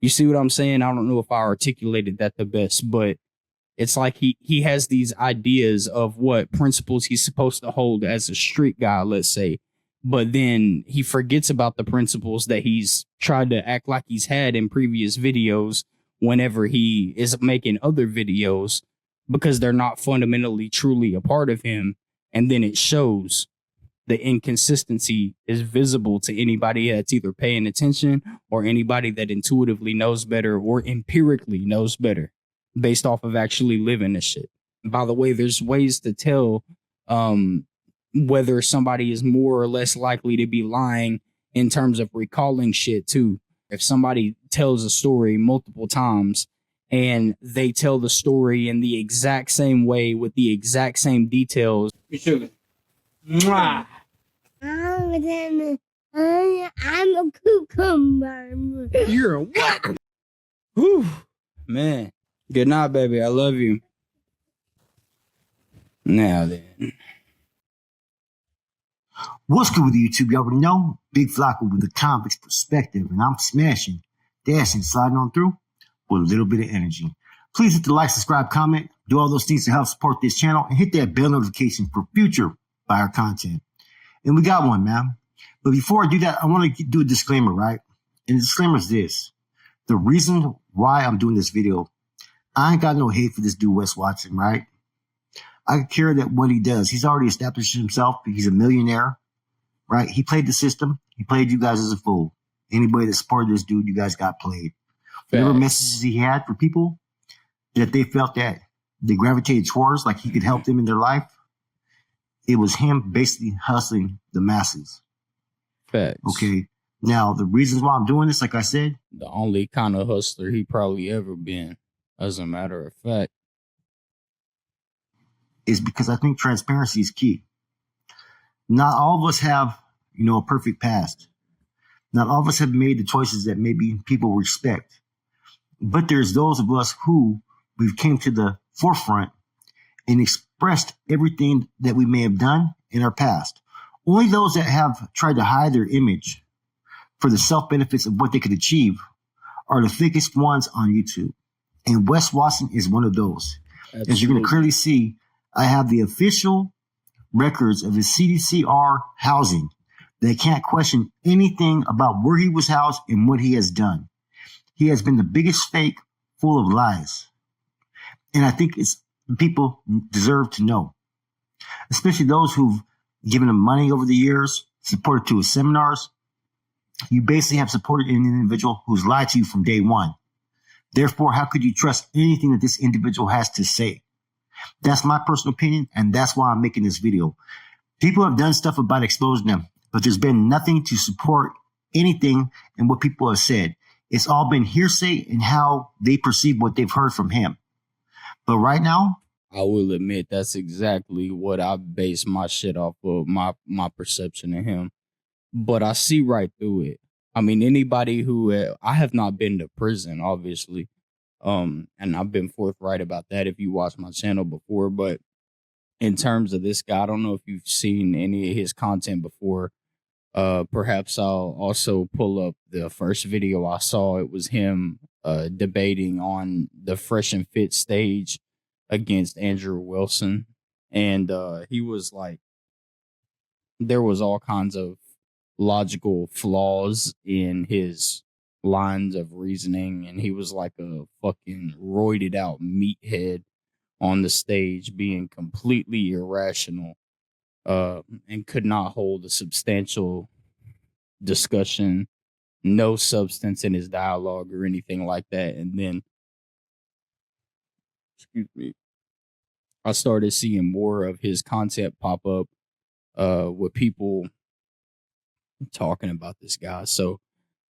You see what I'm saying? I don't know if I articulated that the best, but it's like he has these ideas of what principles he's supposed to hold as a street guy, let's say. But then he forgets about the principles that he's tried to act like he's had in previous videos whenever he is making other videos, because they're not fundamentally truly a part of him. And then it shows. The inconsistency is visible to anybody that's either paying attention or anybody that intuitively knows better or empirically knows better based off of actually living this shit. By the way, there's ways to tell whether somebody is more or less likely to be lying in terms of recalling shit too. If somebody tells a story multiple times and they tell the story in the exact same way with the exact same details. Mwah. I'm a cucumber. You're a what? Whew. Man. Good night, baby. I love you. Now then. What's good with YouTube? You already know. Big Flocka with the Convict's perspective, and I'm smashing, dashing, sliding on through with a little bit of energy. Please hit the like, subscribe, comment, do all those things to help support this channel, and hit that bell notification for future buyer content. And we got one, man. But before I do that, I want to do a disclaimer, right? And the disclaimer is this. The reason why I'm doing this video, I ain't got no hate for this dude, Wes Watson, right? I care that what he does, he's already established himself. He's a millionaire, right? He played the system. He played you guys as a fool. Anybody that supported this dude, you guys got played. Whatever messages he had for people that they felt that they gravitated towards, like he could help them in their life, it was him basically hustling the masses. Facts. Okay. Now, the reasons why I'm doing this, like I said, the only kind of hustler he probably ever been, as a matter of fact, is because I think transparency is key. Not all of us have, a perfect past. Not all of us have made the choices that maybe people respect. But there's those of us who we've came to the forefront and expressed everything that we may have done in our past. Only those that have tried to hide their image for the self-benefits of what they could achieve are the thickest ones on YouTube. And Wes Watson is one of those. Absolutely. As you're going to clearly see, I have the official records of his CDCR housing. They can't question anything about where he was housed and what he has done. He has been the biggest fake full of lies. And I think people deserve to know, especially those who've given him money over the years, supported to his seminars. You basically have supported an individual who's lied to you from day one. Therefore, how could you trust anything that this individual has to say? That's my personal opinion, and that's why I'm making this video. People have done stuff about exposing them, but there's been nothing to support anything in what people have said. It's all been hearsay and how they perceive what they've heard from him. But right now, I will admit that's exactly what I base my shit off of, my perception of him. But I see right through it. I mean, anybody who I have not been to prison, obviously. And I've been forthright about that if you watched my channel before. But in terms of this guy, I don't know if you've seen any of his content before. Perhaps I'll also pull up the first video I saw. It was him debating on the Fresh and Fit stage against Andrew Wilson. And he was like, there was all kinds of logical flaws in his lines of reasoning, and he was like a fucking roided out meathead on the stage, being completely irrational, and could not hold a substantial discussion, no substance in his dialogue or anything like that. And then, excuse me, I started seeing more of his content pop up with people talking about this guy. So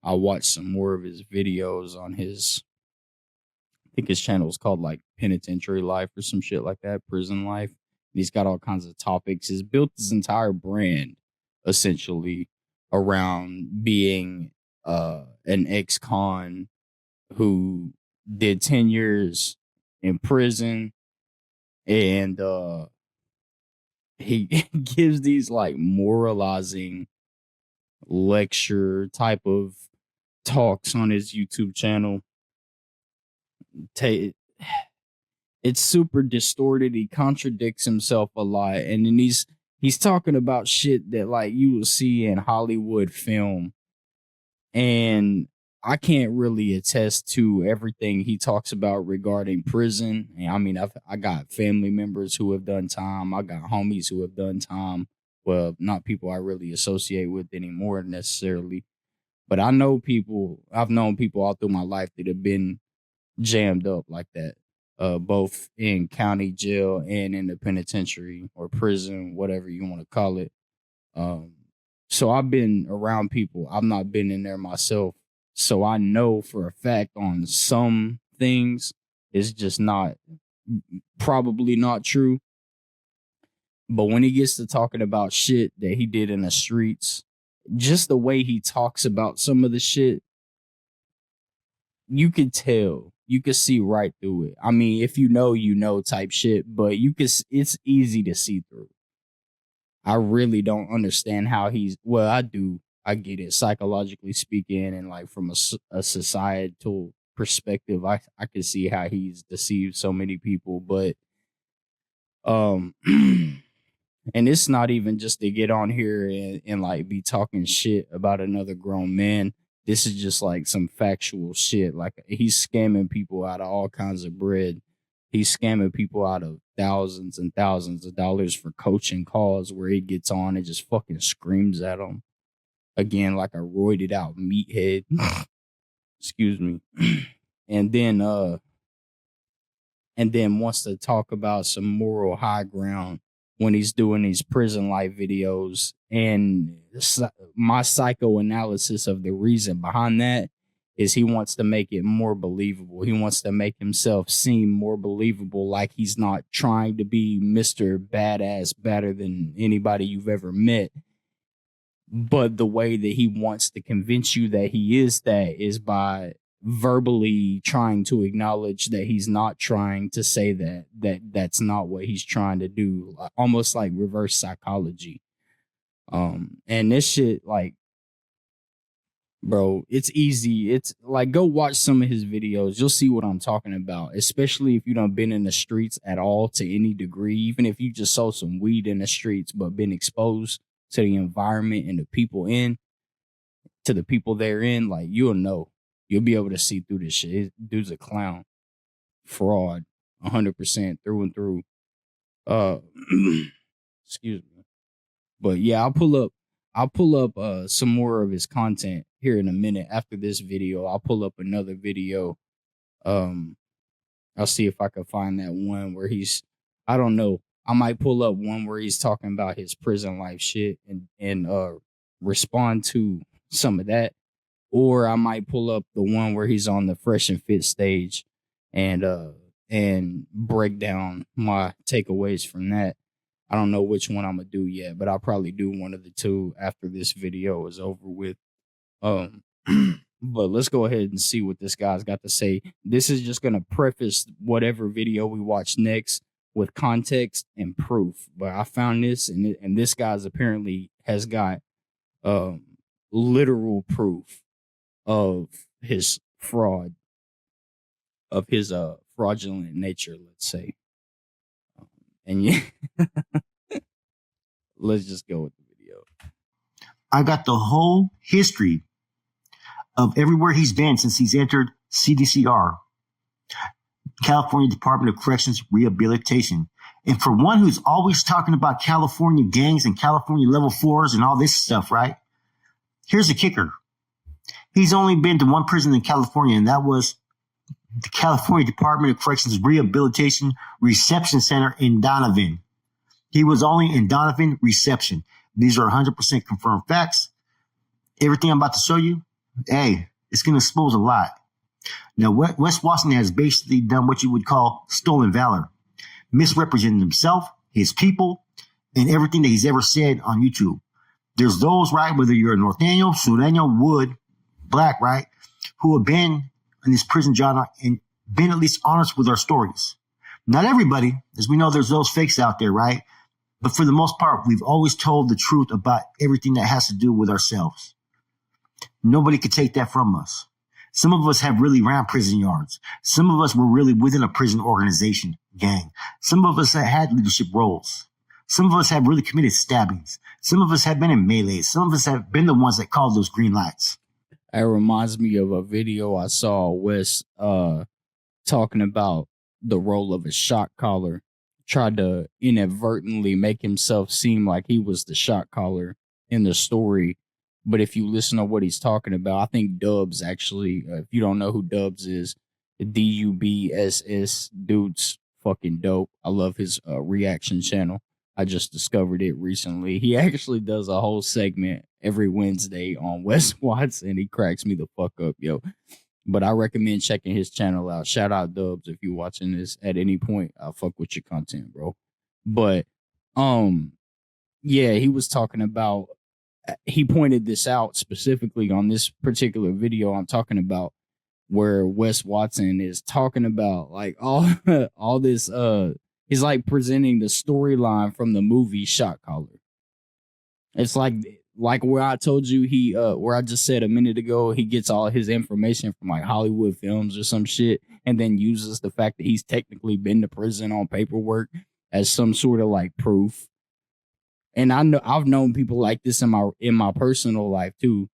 I watched some more of his videos on his, I think his channel is called like Penitentiary Life or some shit like that, Prison Life. And he's got all kinds of topics. He's built his entire brand essentially around being an ex-con who did 10 years in prison. And he gives these like moralizing lecture type of talks on his YouTube channel. It's super distorted. He contradicts himself a lot, and then he's talking about shit that like you will see in Hollywood film, and I can't really attest to everything he talks about regarding prison. And I mean, I got family members who have done time. I got homies who have done time. Well, not people I really associate with anymore necessarily, but I've known people all through my life that have been jammed up like that. Both in county jail and in the penitentiary or prison, whatever you want to call it. So I've been around people. I've not been in there myself. So I know for a fact on some things it's just probably not true. But when he gets to talking about shit that he did in the streets, just the way he talks about some of the shit, you could tell. You could see right through it. I mean, if you know type shit, but it's easy to see through. I really don't understand how I do. I get it psychologically speaking, and like from a societal perspective, I can see how he's deceived so many people, but and it's not even just to get on here and like be talking shit about another grown man. This is just like some factual shit. Like he's scamming people out of all kinds of bread. He's scamming people out of thousands and thousands of dollars for coaching calls where he gets on and just fucking screams at them. Again, like a roided out meathead. Excuse me. And then wants to talk about some moral high ground when he's doing these prison life videos. And my psychoanalysis of the reason behind that is he wants to make it more believable. He wants to make himself seem more believable, like he's not trying to be Mr. Badass, better than anybody you've ever met. But the way that he wants to convince you that he is that is by verbally trying to acknowledge that he's not trying to say that's not what he's trying to do, almost like reverse psychology. And this shit, like, bro, it's easy. It's like, go watch some of his videos. You'll see what I'm talking about, especially if you done been in the streets at all to any degree, even if you just sold some weed in the streets, but been exposed to the environment and the people therein, like, you'll know. You'll be able to see through this shit. Dude's a clown. Fraud. 100% through and through. Excuse me. But yeah, I'll pull up some more of his content here in a minute after this video. I'll pull up another video. I'll see if I can find that one where I don't know. I might pull up one where he's talking about his prison life shit and respond to some of that. Or I might pull up the one where he's on the Fresh and Fit stage and break down my takeaways from that. I don't know which one I'm going to do yet, but I'll probably do one of the two after this video is over with. But let's go ahead and see what this guy's got to say. This is just going to preface whatever video we watch next with context and proof. But I found this, and this guy's apparently has got literal proof of his fraud, of his fraudulent nature, let's say. And yeah, let's just go with the video. I got the whole history of everywhere he's been since he's entered CDCR, California Department of Corrections Rehabilitation. And for one who's always talking about California gangs and California level 4s and all this stuff, right? Here's the kicker. He's only been to one prison in California, and that was the California Department of Corrections Rehabilitation Reception Center in Donovan. He was only in Donovan Reception. These are 100% confirmed facts. Everything I'm about to show you, hey, it's going to expose a lot. Now, Wes Watson has basically done what you would call stolen valor, misrepresenting himself, his people, and everything that he's ever said on YouTube. There's those, right, whether you're a Norteño, Sureño, Wood, Black, right, who have been in this prison genre and been at least honest with our stories. Not everybody, as we know, there's those fakes out there, right? But for the most part, we've always told the truth about everything that has to do with ourselves. Nobody could take that from us. Some of us have really ran prison yards. Some of us were really within a prison organization gang. Some of us had leadership roles. Some of us have really committed stabbings. Some of us have been in melees. Some of us have been the ones that called those green lights. It reminds me of a video I saw Wes talking about the role of a shot caller. Tried to inadvertently make himself seem like he was the shot caller in the story. But if you listen to what he's talking about, I think Dubs actually, if you don't know who Dubs is, Dubss, dude's fucking dope. I love his reaction channel. I just discovered it recently. He actually does a whole segment every Wednesday on Wes Watson. He cracks me the fuck up, yo. But I recommend checking his channel out. Shout out Dubs if you're watching this at any point. I'll fuck with your content, bro. But yeah, he was talking about, he pointed this out specifically on this particular video I'm talking about, where Wes Watson is talking about like all this he's like presenting the storyline from the movie Shot Caller. It's like where I told you where I just said a minute ago, he gets all his information from like Hollywood films or some shit, and then uses the fact that he's technically been to prison on paperwork as some sort of like proof. And I know I've known people like this in my personal life too.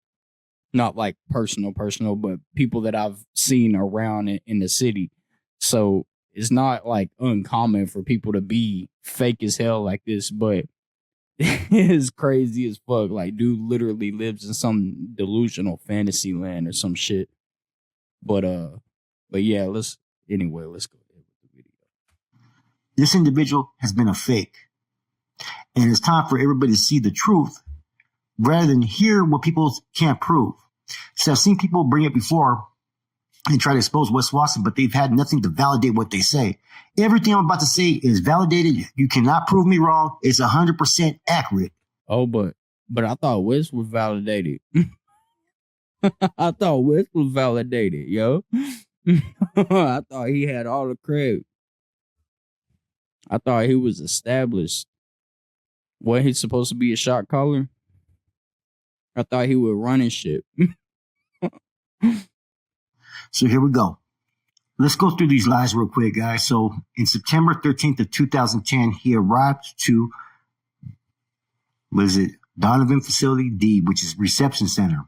Not like personal, but people that I've seen around in the city. So it's not like uncommon for people to be fake as hell like this, but it's crazy as fuck. Like, dude literally lives in some delusional fantasy land or some shit. But yeah, let's go ahead with the video. This individual has been a fake. And it's time for everybody to see the truth rather than hear what people can't prove. So I've seen people bring it before and try to expose Wes Watson, but they've had nothing to validate what they say. Everything I'm about to say is validated. You cannot prove me wrong. It's 100% accurate. Oh, but I thought Wes was validated. I thought Wes was validated, yo. I thought he had all the credit. I thought he was established. Wasn't he supposed to be a shot caller? I thought he would run and shit. So here we go. Let's go through these lies real quick, guys. So in September 13th of 2010, he arrived to, Donovan Facility D, which is reception center.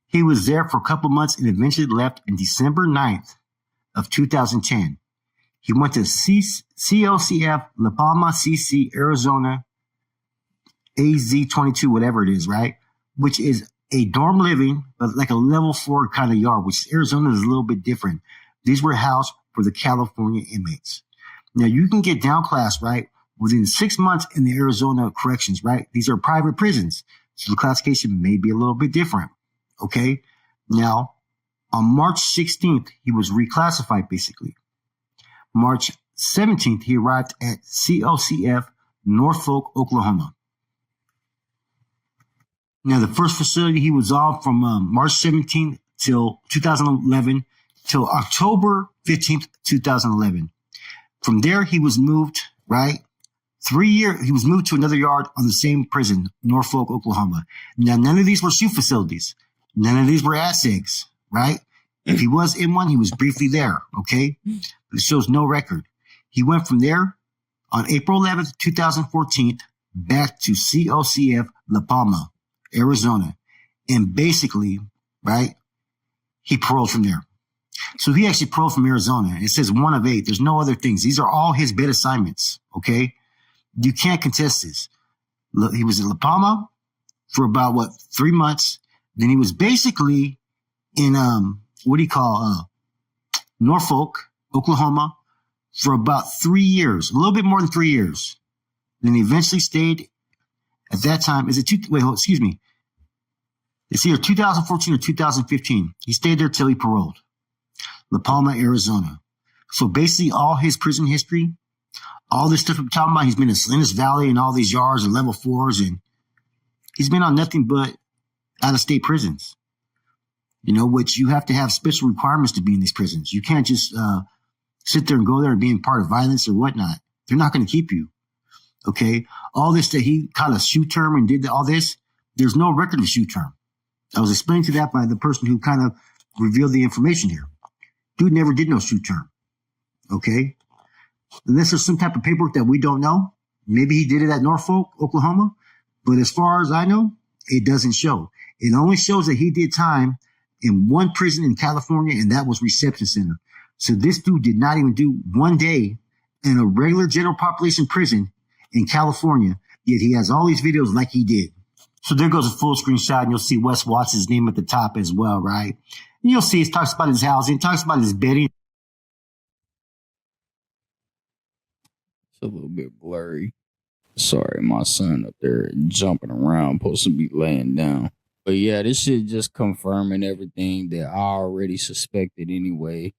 He was there for a couple months and eventually left in December 9th of 2010. He went to COCF La Palma, CC, Arizona, AZ22, whatever it is, right? Which is a dorm living, but like a level 4 kind of yard, which Arizona is a little bit different. These were housed for the California inmates. Now, you can get down class, right, within 6 months in the Arizona corrections, right? These are private prisons, so the classification may be a little bit different, okay? Now, on March 16th, he was reclassified, basically. March 17th, he arrived at COCF, Norfolk, Oklahoma. Now, the first facility he was on from March 17th till 2011 till October 15th, 2011. From there, he was moved, right? 3 years, he was moved to another yard on the same prison, Norfolk, Oklahoma. Now, none of these were SHU facilities. None of these were ASEGs, right? If he was in one, he was briefly there, okay? But it shows no record. He went from there on April 11th, 2014, back to COCF La Palma, Arizona. And basically, right, he paroled from there. So he actually paroled from Arizona. It says 1 of 8. There's no other things. These are all his bed assignments, okay? You can't contest this. He was in La Palma for about, 3 months. Then he was basically in, Norfolk, Oklahoma for about 3 years, a little bit more than 3 years. Then he eventually stayed at that time. It's either 2014 or 2015. He stayed there till he paroled. La Palma, Arizona. So basically all his prison history, all this stuff I'm talking about, he's been in Salinas Valley and all these yards and level 4s, and he's been on nothing but out-of-state prisons, which you have to have special requirements to be in these prisons. You can't just sit there and go there and being part of violence or whatnot. They're not going to keep you, okay? All this that he caught a SHU term and did all this, there's no record of SHU term. I was explained to that by the person who kind of revealed the information here. Dude never did no shoot term. Okay? Unless there's some type of paperwork that we don't know. Maybe he did it at Norfolk, Oklahoma. But as far as I know, it doesn't show. It only shows that he did time in one prison in California, and that was reception center. So this dude did not even do 1 day in a regular general population prison in California, yet he has all these videos like he did. So there goes a full screenshot, and you'll see Wes Watson's name at the top as well, right? And you'll see it talks about his housing, talks about his bedding. It's a little bit blurry. Sorry, my son up there jumping around, supposed to be laying down. But yeah, this shit just confirming everything that I already suspected anyway.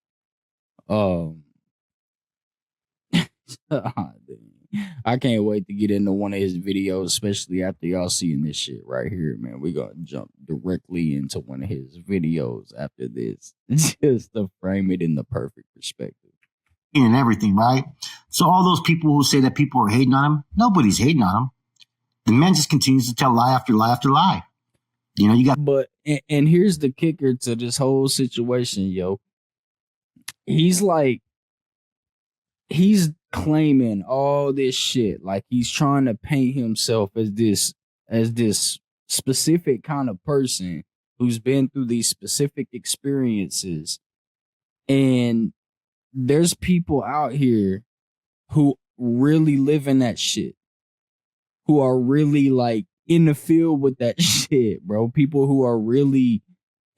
I can't wait to get into one of his videos, especially after y'all seeing this shit right here, man. We're gonna jump directly into one of his videos after this, just to frame it in the perfect perspective. And everything, right? So all those people who say that people are hating on him, nobody's hating on him. The man just continues to tell lie after lie after lie. You know, you got. But and here's the kicker to this whole situation, yo. He's claiming all this shit, like he's trying to paint himself as this specific kind of person who's been through these specific experiences, and there's people out here who really live in that shit, who are really like in the field with that shit, bro. People who are really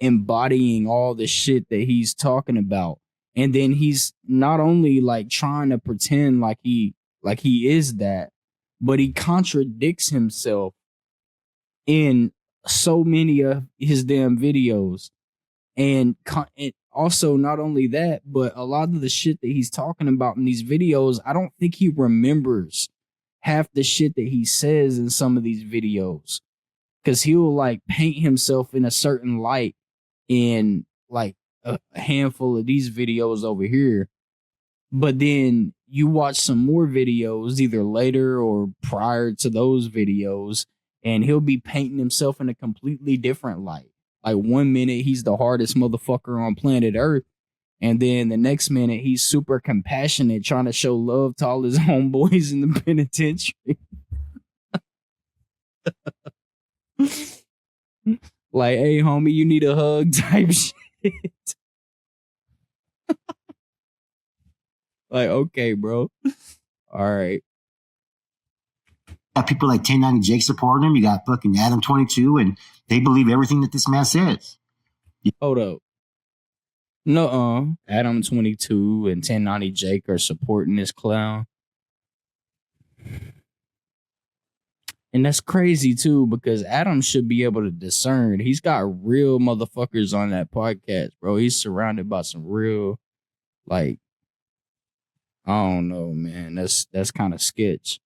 embodying all the shit that he's talking about. And then he's not only like trying to pretend like he is that, but he contradicts himself in so many of his damn videos. And also not only that, but a lot of the shit that he's talking about in these videos, I don't think he remembers half the shit that he says in some of these videos. Because he'll like paint himself in a certain light in like a handful of these videos over here, but then you watch some more videos either later or prior to those videos, and he'll be painting himself in a completely different light. Like 1 minute he's the hardest motherfucker on planet Earth, and then the next minute he's super compassionate, trying to show love to all his homeboys in the penitentiary. Like, hey homie, you need a hug type shit. Like, okay, bro. All right. Got people like 1090 Jake supporting him. You got fucking Adam 22, and they believe everything that this man says. Hold up. No, Adam 22 and 1090 Jake are supporting this clown. And that's crazy too, because Adam should be able to discern. He's got real motherfuckers on that podcast, bro. He's surrounded by some real, like, I don't know, man. That's kind of sketch.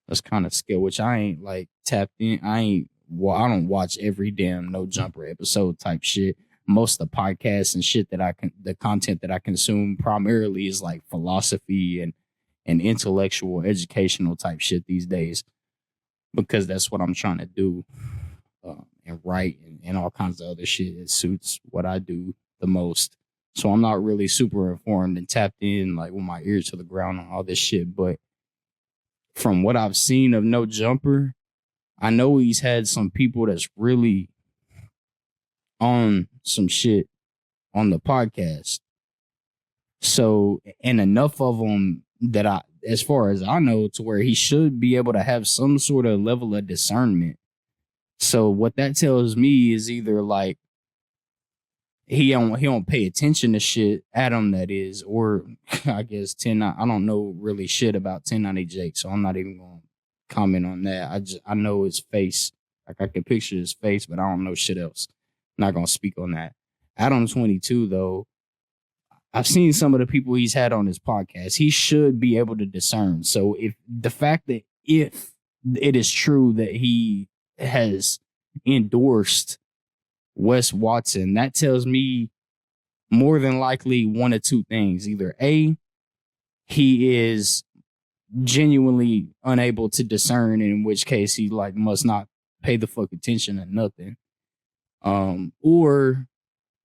That's kind of sketch, which I ain't like tapped in. I don't watch every damn No Jumper episode type shit. Most of the podcasts and shit the content that I consume primarily is like philosophy and intellectual, educational type shit these days, because that's what I'm trying to do, and write and all kinds of other shit. It suits what I do the most. So I'm not really super informed and tapped in, like with my ears to the ground on all this shit. But from what I've seen of No Jumper, I know he's had some people that's really on some shit on the podcast. So, and enough of them that as far as I know, to where he should be able to have some sort of level of discernment. So what that tells me is either like he don't pay attention to shit, Adam that is, or I guess I don't know really shit about 1090 Jake, so I'm not even gonna comment on that. I know his face. Like I can picture his face, but I don't know shit else. I'm not gonna speak on that. Adam 22 though, I've seen some of the people he's had on his podcast. He should be able to discern. So if it is true that he has endorsed Wes Watson, that tells me more than likely one of two things. Either A, he is genuinely unable to discern, in which case he like must not pay the fuck attention to nothing. Or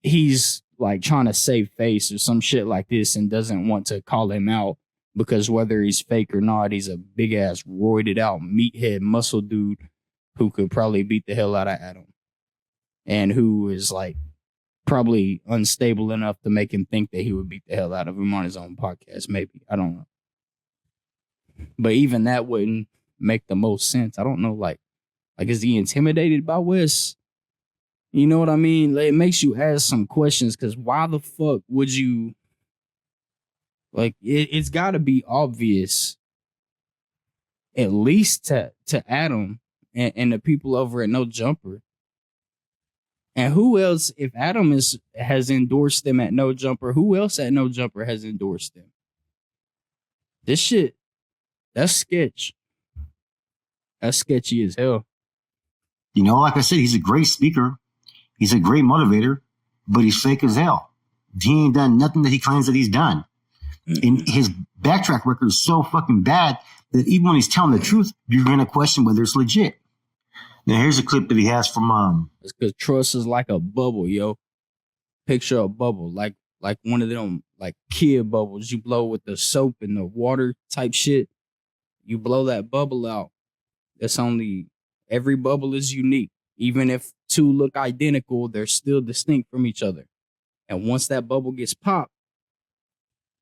he's like trying to save face or some shit like this and doesn't want to call him out because whether he's fake or not, he's a big ass roided out meathead muscle dude who could probably beat the hell out of Adam and who is like probably unstable enough to make him think that he would beat the hell out of him on his own podcast. Maybe. I don't know. But even that wouldn't make the most sense. I don't know. Like is he intimidated by Wes? You know what I mean? Like, it makes you ask some questions because why the fuck would you? Like, it's got to be obvious, at least to Adam and the people over at No Jumper. And who else, if Adam has endorsed them at No Jumper, who else at No Jumper has endorsed them? This shit, that's sketch. That's sketchy as hell. You know, like I said, he's a great speaker. He's a great motivator, but he's fake as hell. He ain't done nothing that he claims that he's done. And his backtrack record is so fucking bad that even when he's telling the truth, you're going to question whether it's legit. Now, here's a clip that he has from... It's because trust is like a bubble, yo. Picture a bubble, like one of them, like kid bubbles you blow with the soap and the water type shit. You blow that bubble out. Every bubble is unique. Even if two look identical, they're still distinct from each other. And once that bubble gets popped,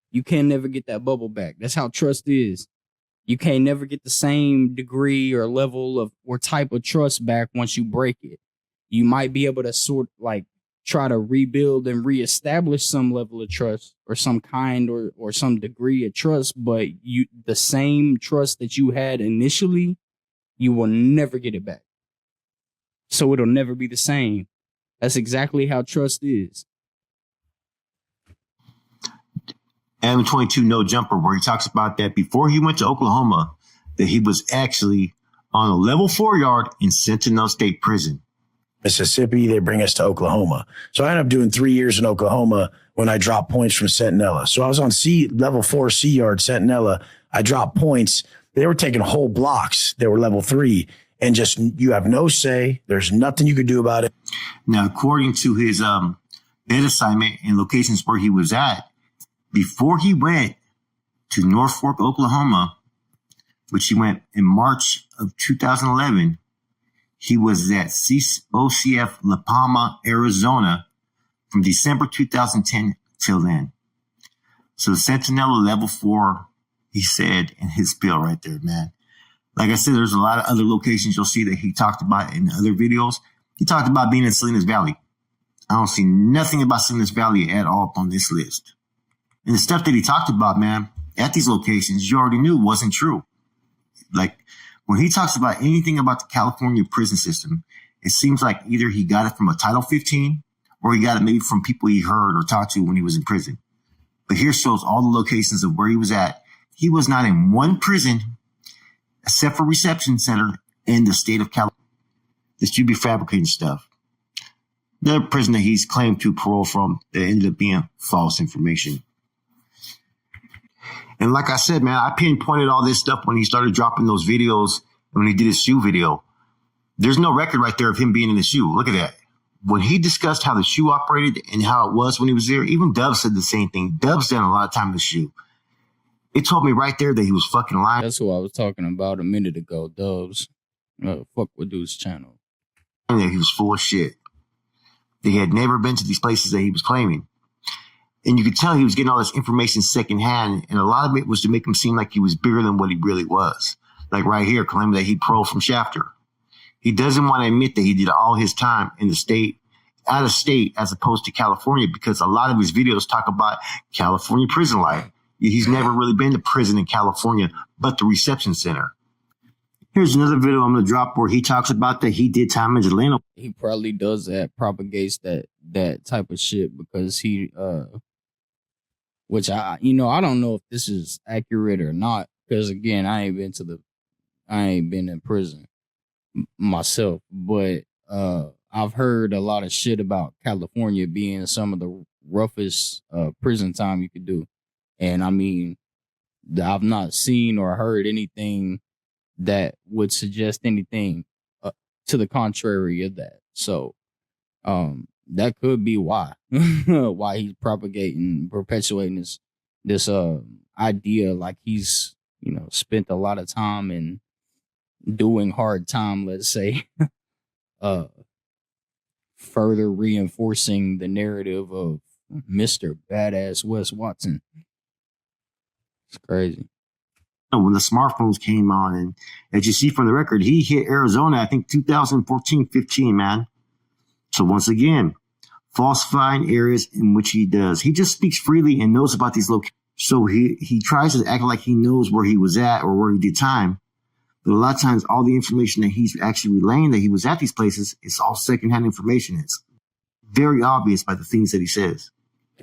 you can never get that bubble back. That's how trust is. You can't never get the same degree or level of or type of trust back once you break it. You might be able to try to rebuild and reestablish some level of trust or some kind or some degree of trust, but the same trust that you had initially, you will never get it back. So it'll never be the same. That's exactly how trust is. Adam 22 No Jumper, where he talks about that before he went to Oklahoma, that he was actually on a level 4 yard in Sentinel State Prison. Mississippi, they bring us to Oklahoma. So I ended up doing 3 years in Oklahoma when I dropped points from Sentinella. So I was on level 4 C yard Sentinella. I dropped points. They were taking whole blocks. They were level 3 and just, you have no say. There's nothing you could do about it. Now, according to his bed assignment and locations where he was at, before he went to North Fork, Oklahoma, which he went in March of 2011, he was at OCF La Palma, Arizona from December 2010 till then. So Sentinella level 4, he said in his bill right there, man. Like I said, there's a lot of other locations you'll see that he talked about in other videos. He talked about being in Salinas Valley. I don't see nothing about Salinas Valley at all on this list. And the stuff that he talked about, man, at these locations, you already knew wasn't true. Like, when he talks about anything about the California prison system, it seems like either he got it from a Title 15 or he got it maybe from people he heard or talked to when he was in prison. But here shows all the locations of where he was at. He was not in one prison except for Reception Center in the state of California. This should be fabricating stuff. The prison that he's claimed to parole from that ended up being false information. And like I said, man, I pinpointed all this stuff when he started dropping those videos when he did his shoe video. There's no record right there of him being in the shoe. Look at that. When he discussed how the shoe operated and how it was when he was there, even Dubs said the same thing. Dubs done a lot of time in the shoe. It told me right there that he was fucking lying. That's who I was talking about a minute ago, Dubs. Fuck with dude's channel. That he was full of shit. That he had never been to these places that he was claiming. And you could tell he was getting all this information secondhand, and a lot of it was to make him seem like he was bigger than what he really was. Like right here, claiming that he paroled from Shafter. He doesn't want to admit that he did all his time in the state, out of state, as opposed to California, because a lot of his videos talk about California prison life. He's never really been to prison in California, but the reception center. Here's another video I'm going to drop where he talks about that he did time in Atlanta. He probably does that, propagates that type of shit because he, which I don't know if this is accurate or not, because again, I ain't been in prison myself, but I've heard a lot of shit about California being some of the roughest prison time you could do. And I mean, I've not seen or heard anything that would suggest anything to the contrary of that. So That could be why why he's perpetuating this idea, like he's, you know, spent a lot of time in doing hard time, let's say, further reinforcing the narrative of Mr. Badass Wes Watson. It's crazy. When the smartphones came on, and as you see from the record, he hit Arizona, I think 2014-15, man. So once again, falsifying areas in which he does. He just speaks freely and knows about these locations. So he tries to act like he knows where he was at or where he did time. But a lot of times, all the information that he's actually relaying that he was at these places, it's all secondhand information. It's very obvious by the things that he says.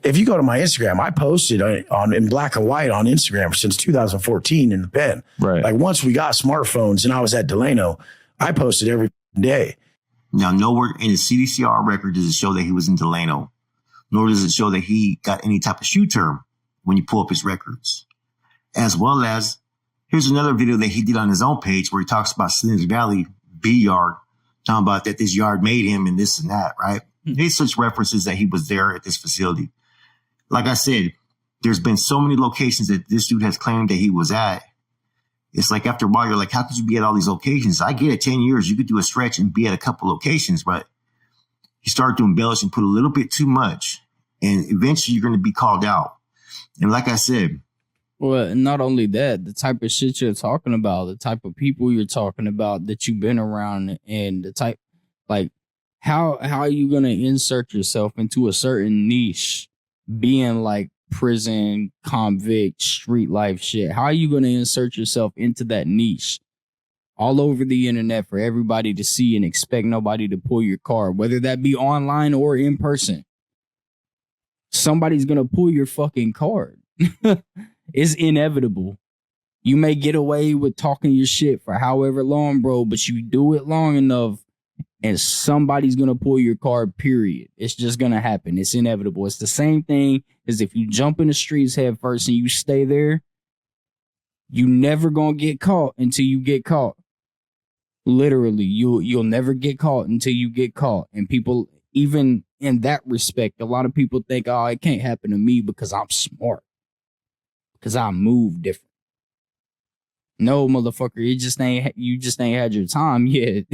If you go to my Instagram, I posted on in black and white on Instagram since 2014 in the pen. Right. Like once we got smartphones and I was at Delano, I posted every day. Now, nowhere in the CDCR record does it show that he was in Delano, nor does it show that he got any type of shoe term when you pull up his records. As well as, here's another video that he did on his own page where he talks about Salinas Valley B yard, talking about that this yard made him and this and that, right? There's such references that he was there at this facility. Like I said, there's been so many locations that this dude has claimed that he was at. It's like after a while, you're like, how could you be at all these locations? I get it, 10 years, you could do a stretch and be at a couple locations, but he started to embellish and put a little bit too much. And eventually you're going to be called out. And like I said, well, not only that, the type of shit you're talking about, the type of people you're talking about that you've been around, and the type, like, how are you going to insert yourself into a certain niche, being like prison, convict, street life shit? How are you going to insert yourself into that niche all over the internet for everybody to see and expect nobody to pull your card, whether that be online or in person? Somebody's going to pull your fucking card. It's inevitable. You may get away with talking your shit for however long, bro, but you do it long enough and somebody's going to pull your card, period. It's just going to happen. It's inevitable. It's the same thing as if you jump in the streets head first and you stay there, you never going to get caught until you get caught. Literally, you'll never get caught until you get caught. And people, even in that respect, a lot of people think, oh, it can't happen to me because I'm smart, because I move different. No, motherfucker, you just ain't had your time yet.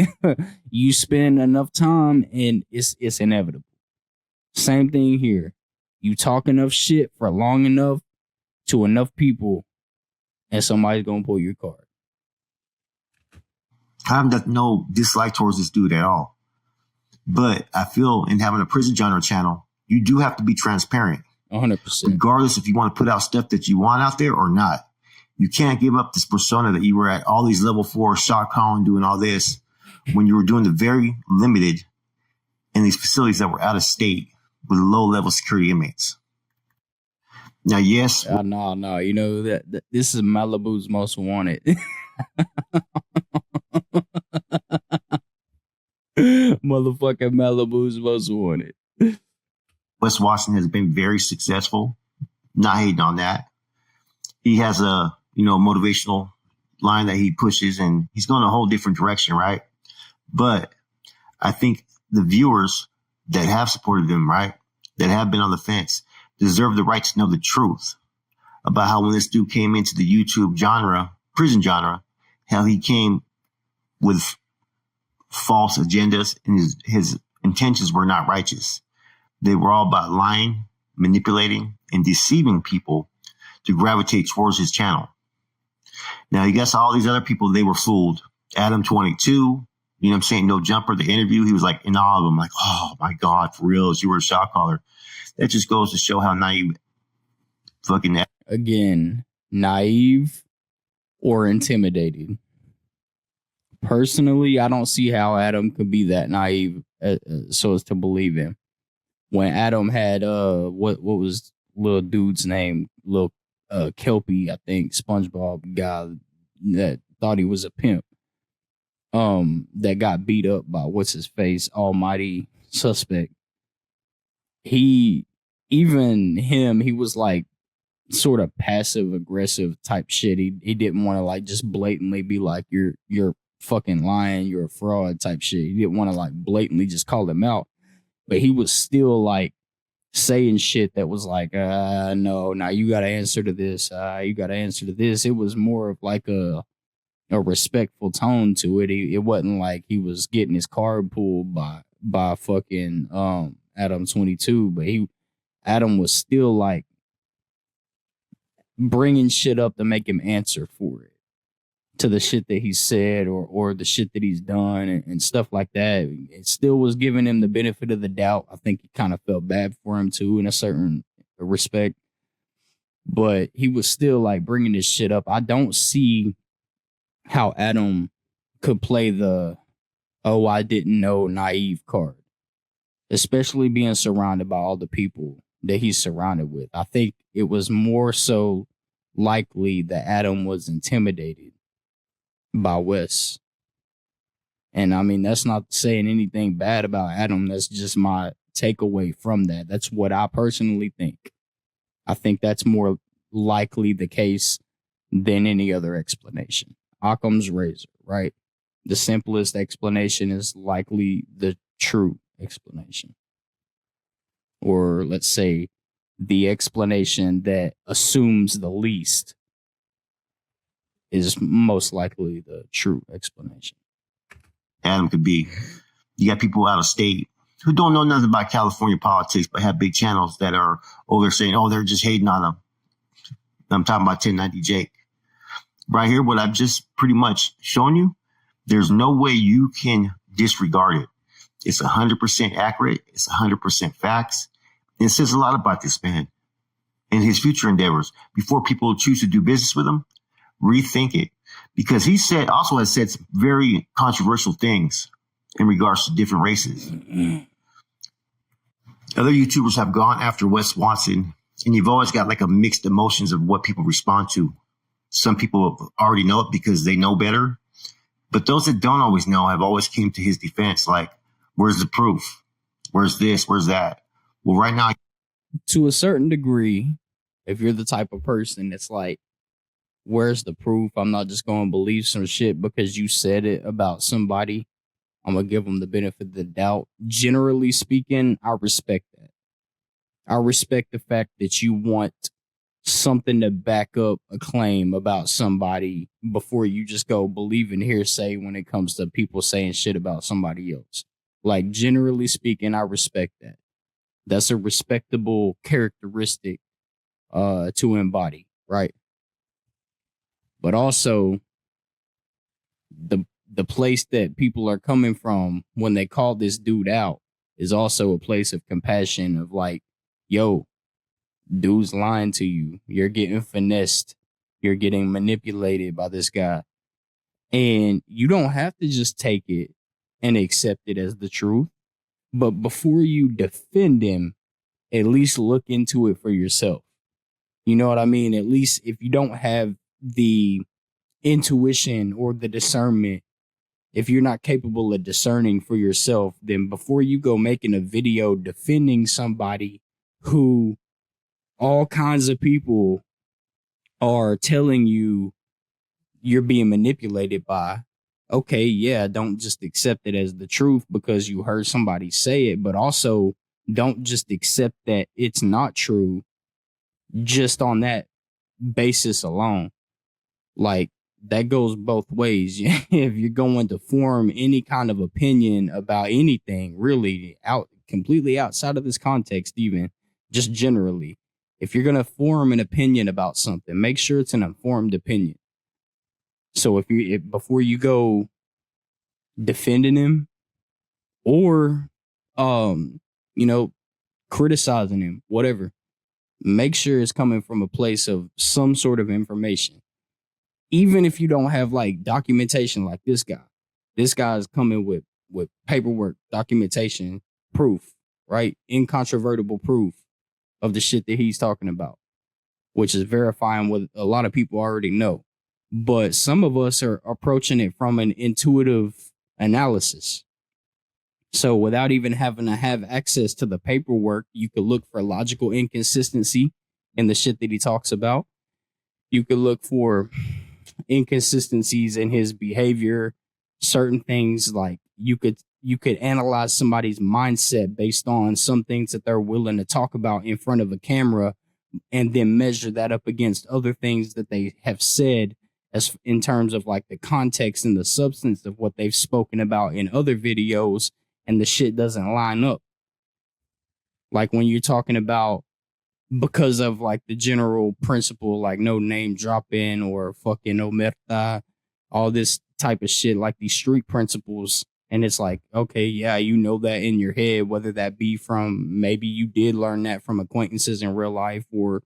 You spend enough time and it's inevitable. Same thing here. You talk enough shit for long enough to enough people and somebody's gonna pull your card. I have no dislike towards this dude at all. But I feel in having a prison genre channel, you do have to be transparent. 100%. Regardless if you want to put out stuff that you want out there or not. You can't give up this persona that you were at all these level 4 shot calling, doing all this, when you were doing the very limited in these facilities that were out of state with low level security inmates. Now, yes. No. You know that this is Malibu's most wanted. Motherfucking Malibu's most wanted. Wes Watson has been very successful. Not hating on that. He has a, motivational line that he pushes, and he's going a whole different direction, right? But I think the viewers that have supported him, right, that have been on the fence, deserve the right to know the truth about how when this dude came into the YouTube genre, prison genre, how he came with false agendas and his intentions were not righteous. They were all about lying, manipulating, and deceiving people to gravitate towards his channel. Now, you guess all these other people, they were fooled. Adam 22, you know what I'm saying? No Jumper, the interview, he was like in awe of them, like, oh my God, for real, you were a shot caller. That just goes to show how naive fucking. Again, naive or intimidated. Personally, I don't see how Adam could be that naive so as to believe him. When Adam had what was little dude's name? Little Kelpie, I think, SpongeBob guy that thought he was a pimp. That got beat up by what's his face, almighty suspect. He was like sort of passive aggressive type shit. He didn't want to like just blatantly be like you're fucking lying, you're a fraud type shit. He didn't want to like blatantly just call him out. but he was still like saying shit that was like, no, now you got to answer to this. You got to answer to this. It was more of like a respectful tone to it. It wasn't like he was getting his card pulled by fucking Adam 22, but Adam was still like bringing shit up to make him answer for it, to the shit that he said or the shit that he's done and stuff like that. It still was giving him the benefit of the doubt. I think he kind of felt bad for him too in a certain respect, but he was still like bringing this shit up. I don't see how Adam could play the, oh, I didn't know naive card, especially being surrounded by all the people that he's surrounded with. I think it was more so likely that Adam was intimidated by Wes. And I mean, that's not saying anything bad about Adam. That's just my takeaway from that. That's what I personally think. I think that's more likely the case than any other explanation. Occam's razor, right? The simplest explanation is likely the true explanation. Or let's say the explanation that assumes the least is most likely the true explanation. Adam could be, you got people out of state who don't know nothing about California politics, but have big channels that are over saying, oh, they're just hating on him. I'm talking about 1090 Jake. Right here, what I've just pretty much shown you, there's no way you can disregard it. It's 100% accurate. It's 100% facts. And it says a lot about this man and his future endeavors. Before people choose to do business with him, rethink it. Because he also has said some very controversial things in regards to different races. Other YouTubers have gone after Wes Watson, and you've always got like a mixed emotions of what people respond to. Some people already know it because they know better. But those that don't always know have always came to his defense. Like, where's the proof? Where's this? Where's that? Well, right now, to a certain degree, if you're the type of person that's like, where's the proof? I'm not just going to believe some shit because you said it about somebody. I'm going to give them the benefit of the doubt. Generally speaking, I respect that. I respect the fact that you want something to back up a claim about somebody before you just go believe in hearsay when it comes to people saying shit about somebody else. Like, generally speaking, I respect that. That's a respectable characteristic to embody, right? But also, the place that people are coming from when they call this dude out is also a place of compassion of like, yo, dude's lying to you. You're getting finessed. You're getting manipulated by this guy. And you don't have to just take it and accept it as the truth. But before you defend him, at least look into it for yourself. You know what I mean? At least if you don't have the intuition or the discernment, if you're not capable of discerning for yourself, then before you go making a video defending somebody who all kinds of people are telling you you're being manipulated by, okay, yeah, don't just accept it as the truth because you heard somebody say it, but also don't just accept that it's not true just on that basis alone. Like, that goes both ways. If you're going to form any kind of opinion about anything, really completely outside of this context, even just generally, if you're going to form an opinion about something, make sure it's an informed opinion. So before you go defending him or, criticizing him, whatever, make sure it's coming from a place of some sort of information. Even if you don't have like documentation like this guy. This guy is coming with paperwork, documentation, proof, right? Incontrovertible proof of the shit that he's talking about, which is verifying what a lot of people already know. But some of us are approaching it from an intuitive analysis. So without even having to have access to the paperwork, you could look for logical inconsistency in the shit that he talks about. You could look for inconsistencies in his behavior, certain things like you could you could analyze somebody's mindset based on some things that they're willing to talk about in front of a camera, and then measure that up against other things that they have said as in terms of like the context and the substance of what they've spoken about in other videos, and the shit doesn't line up. Like when you're talking about, because of like the general principle, like no name dropping or fucking omerta, all this type of shit, like these street principles. And it's like, okay, yeah, you know that in your head, whether that be from, maybe you did learn that from acquaintances in real life or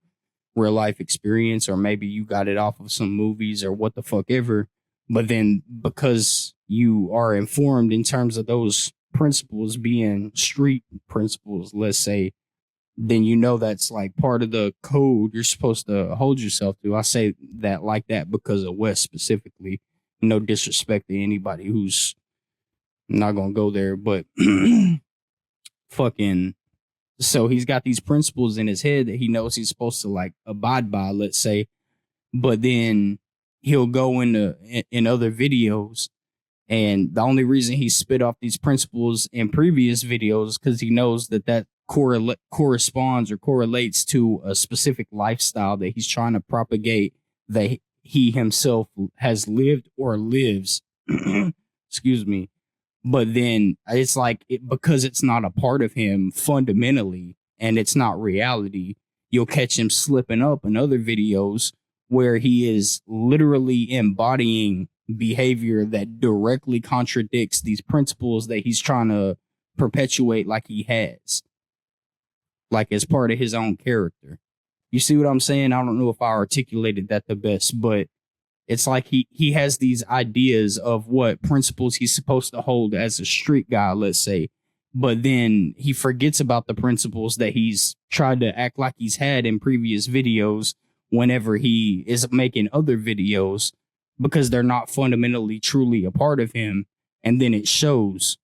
real life experience, or maybe you got it off of some movies or what the fuck ever. But then because you are informed in terms of those principles being street principles, let's say, then you know that's like part of the code you're supposed to hold yourself to. I say that like that because of Wes specifically. No disrespect to anybody who's not gonna go there, but fucking, so he's got these principles in his head that he knows he's supposed to like abide by, let's say, but then he'll go in other videos, and the only reason he spit off these principles in previous videos because he knows that corresponds or correlates to a specific lifestyle that he's trying to propagate, that he himself has lived or lives. Excuse me. But then it's like, because it's not a part of him fundamentally, and it's not reality, you'll catch him slipping up in other videos where he is literally embodying behavior that directly contradicts these principles that he's trying to perpetuate, like he has, like as part of his own character. You see what I'm saying? I don't know if I articulated that the best, but it's like he has these ideas of what principles he's supposed to hold as a street guy, let's say, but then he forgets about the principles that he's tried to act like he's had in previous videos whenever he is making other videos, because they're not fundamentally truly a part of him. And then it shows.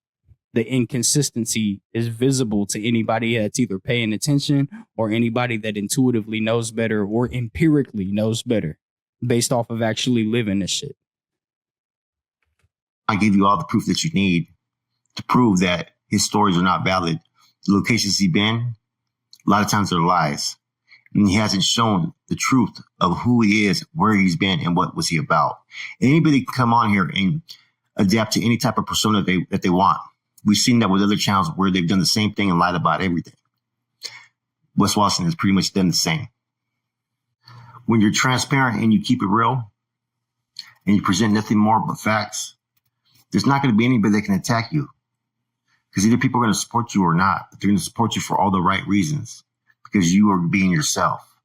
The inconsistency is visible to anybody that's either paying attention or anybody that intuitively knows better or empirically knows better based off of actually living this shit. I give you all the proof that you need to prove that his stories are not valid. The locations he's been, a lot of times they're lies. And he hasn't shown the truth of who he is, where he's been, and what was he about. Anybody can come on here and adapt to any type of persona that they want. We've seen that with other channels where they've done the same thing and lied about everything. Wes Watson has pretty much done the same. When you're transparent and you keep it real and you present nothing more but facts, there's not going to be anybody that can attack you, because either people are going to support you or not, but they're going to support you for all the right reasons because you are being yourself.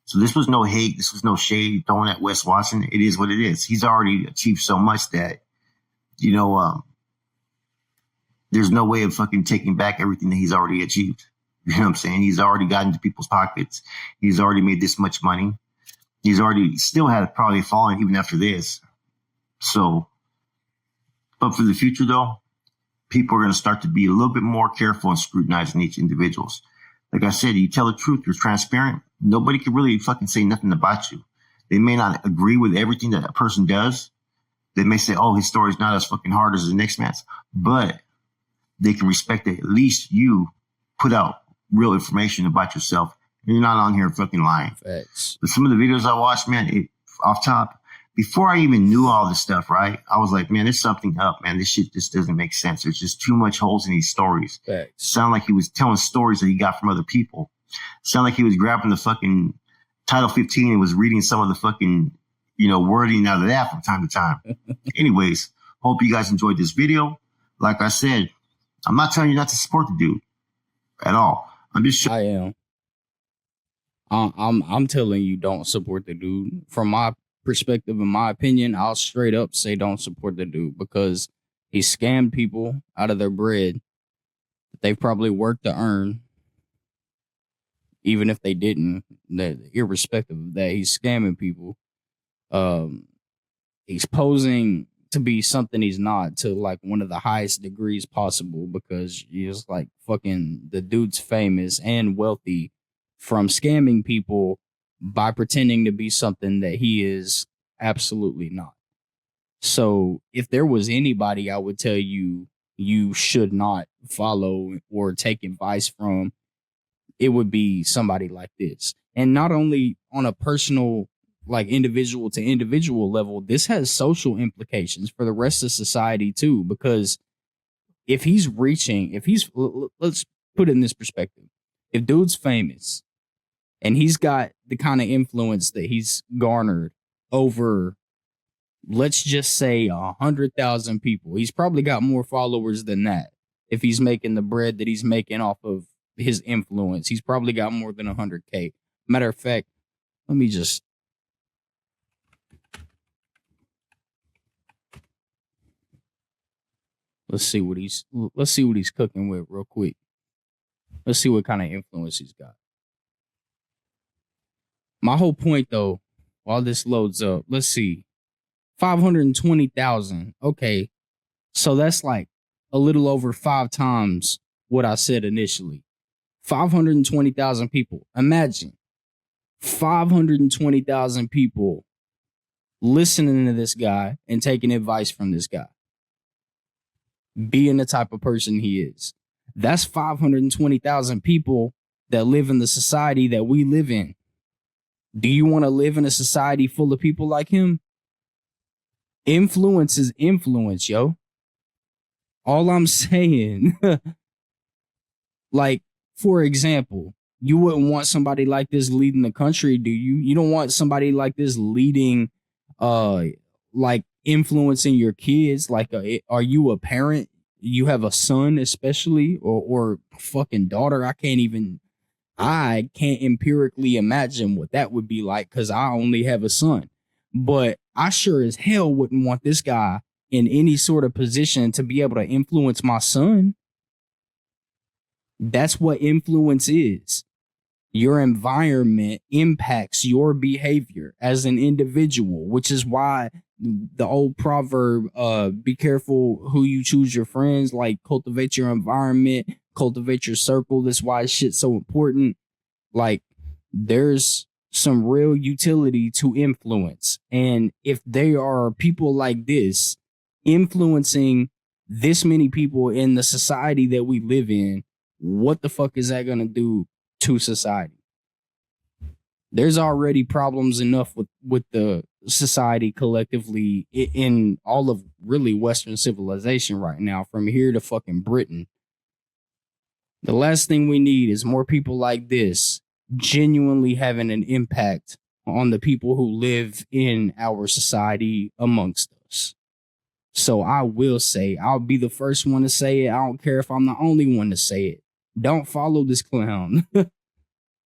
So this was no hate. This was no shade thrown at Wes Watson. It is what it is. He's already achieved so much that, there's no way of fucking taking back everything that he's already achieved. You know what I'm saying? He's already gotten into people's pockets. He's already made this much money. He's already still had probably fallen even after this. So, but for the future though, people are going to start to be a little bit more careful and scrutinizing each individuals. Like I said, you tell the truth, you're transparent. Nobody can really fucking say nothing about you. They may not agree with everything that a person does. They may say, oh, his story's not as fucking hard as the next man's, but they can respect that at least you put out real information about yourself. You're not on here fucking lying. Facts. But some of the videos I watched, man, off top, before I even knew all this stuff, right? I was like, man, there's something up, man. This shit just doesn't make sense. There's just too much holes in these stories. Facts. Sound like he was telling stories that he got from other people. Sound like he was grabbing the fucking Title 15 and was reading some of the fucking, wording out of that from time to time. Anyways, hope you guys enjoyed this video. Like I said, I'm not telling you not to support the dude at all. I'm just showing. I am. I'm telling you, don't support the dude. From my perspective, in my opinion, I'll straight up say don't support the dude, because he scammed people out of their bread that they've probably worked to earn. Even if they didn't, that irrespective of that, he's scamming people. He's posing to be something he's not, to like one of the highest degrees possible, because he's like fucking, the dude's famous and wealthy from scamming people by pretending to be something that he is absolutely not. So if there was anybody I would tell you you should not follow or take advice from, it would be somebody like this. And not only on a personal, like individual to individual level, this has social implications for the rest of society too. Because if he's let's put it in this perspective. If dude's famous and he's got the kind of influence that he's garnered over, let's just say 100,000 people, he's probably got more followers than that. If he's making the bread that he's making off of his influence, he's probably got more than 100K. Matter of fact, let's see what he's cooking with real quick. Let's see what kind of influence he's got. My whole point though, while this loads up, let's see. 520,000. Okay. So that's like a little over 5 times what I said initially. 520,000 people. Imagine 520,000 people listening to this guy and taking advice from this guy, being the type of person he is. That's 520,000 people that live in the society that we live in. Do you want to live in a society full of people like him? Influence is influence, yo. All I'm saying, like, for example, you wouldn't want somebody like this leading the country, do you? You don't want somebody like this leading, like influencing your kids. Like, are you a parent? You have a son, especially, or fucking daughter. I can't empirically imagine what that would be like because I only have a son. But I sure as hell wouldn't want this guy in any sort of position to be able to influence my son. That's what influence is. Your environment impacts your behavior as an individual, which is why the old proverb, be careful who you choose your friends, like cultivate your environment, cultivate your circle. That's why shit's so important. Like, there's some real utility to influence. And if they are people like this influencing this many people in the society that we live in, what the fuck is that going to do to society? There's already problems enough with the society collectively in all of really Western civilization right now, from here to fucking Britain. The last thing we need is more people like this genuinely having an impact on the people who live in our society amongst us. So I will say, I'll be the first one to say it. I don't care if I'm the only one to say it. Don't follow this clown.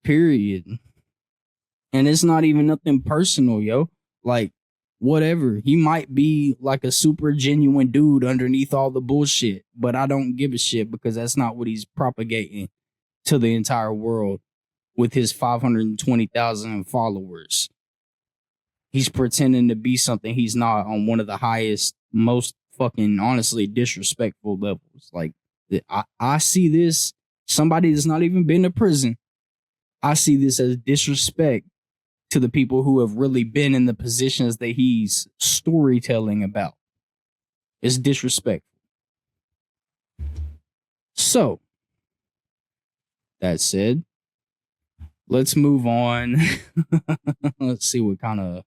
Period. And it's not even nothing personal, yo. Like, whatever. He might be like a super genuine dude underneath all the bullshit, but I don't give a shit because that's not what he's propagating to the entire world with his 520,000 followers. He's pretending to be something he's not on one of the highest, most fucking honestly disrespectful levels. Like, I see this, somebody that's not even been to prison, I see this as disrespect to the people who have really been in the positions that he's storytelling about. It's disrespectful. So, that said, let's move on. Let's see what kind of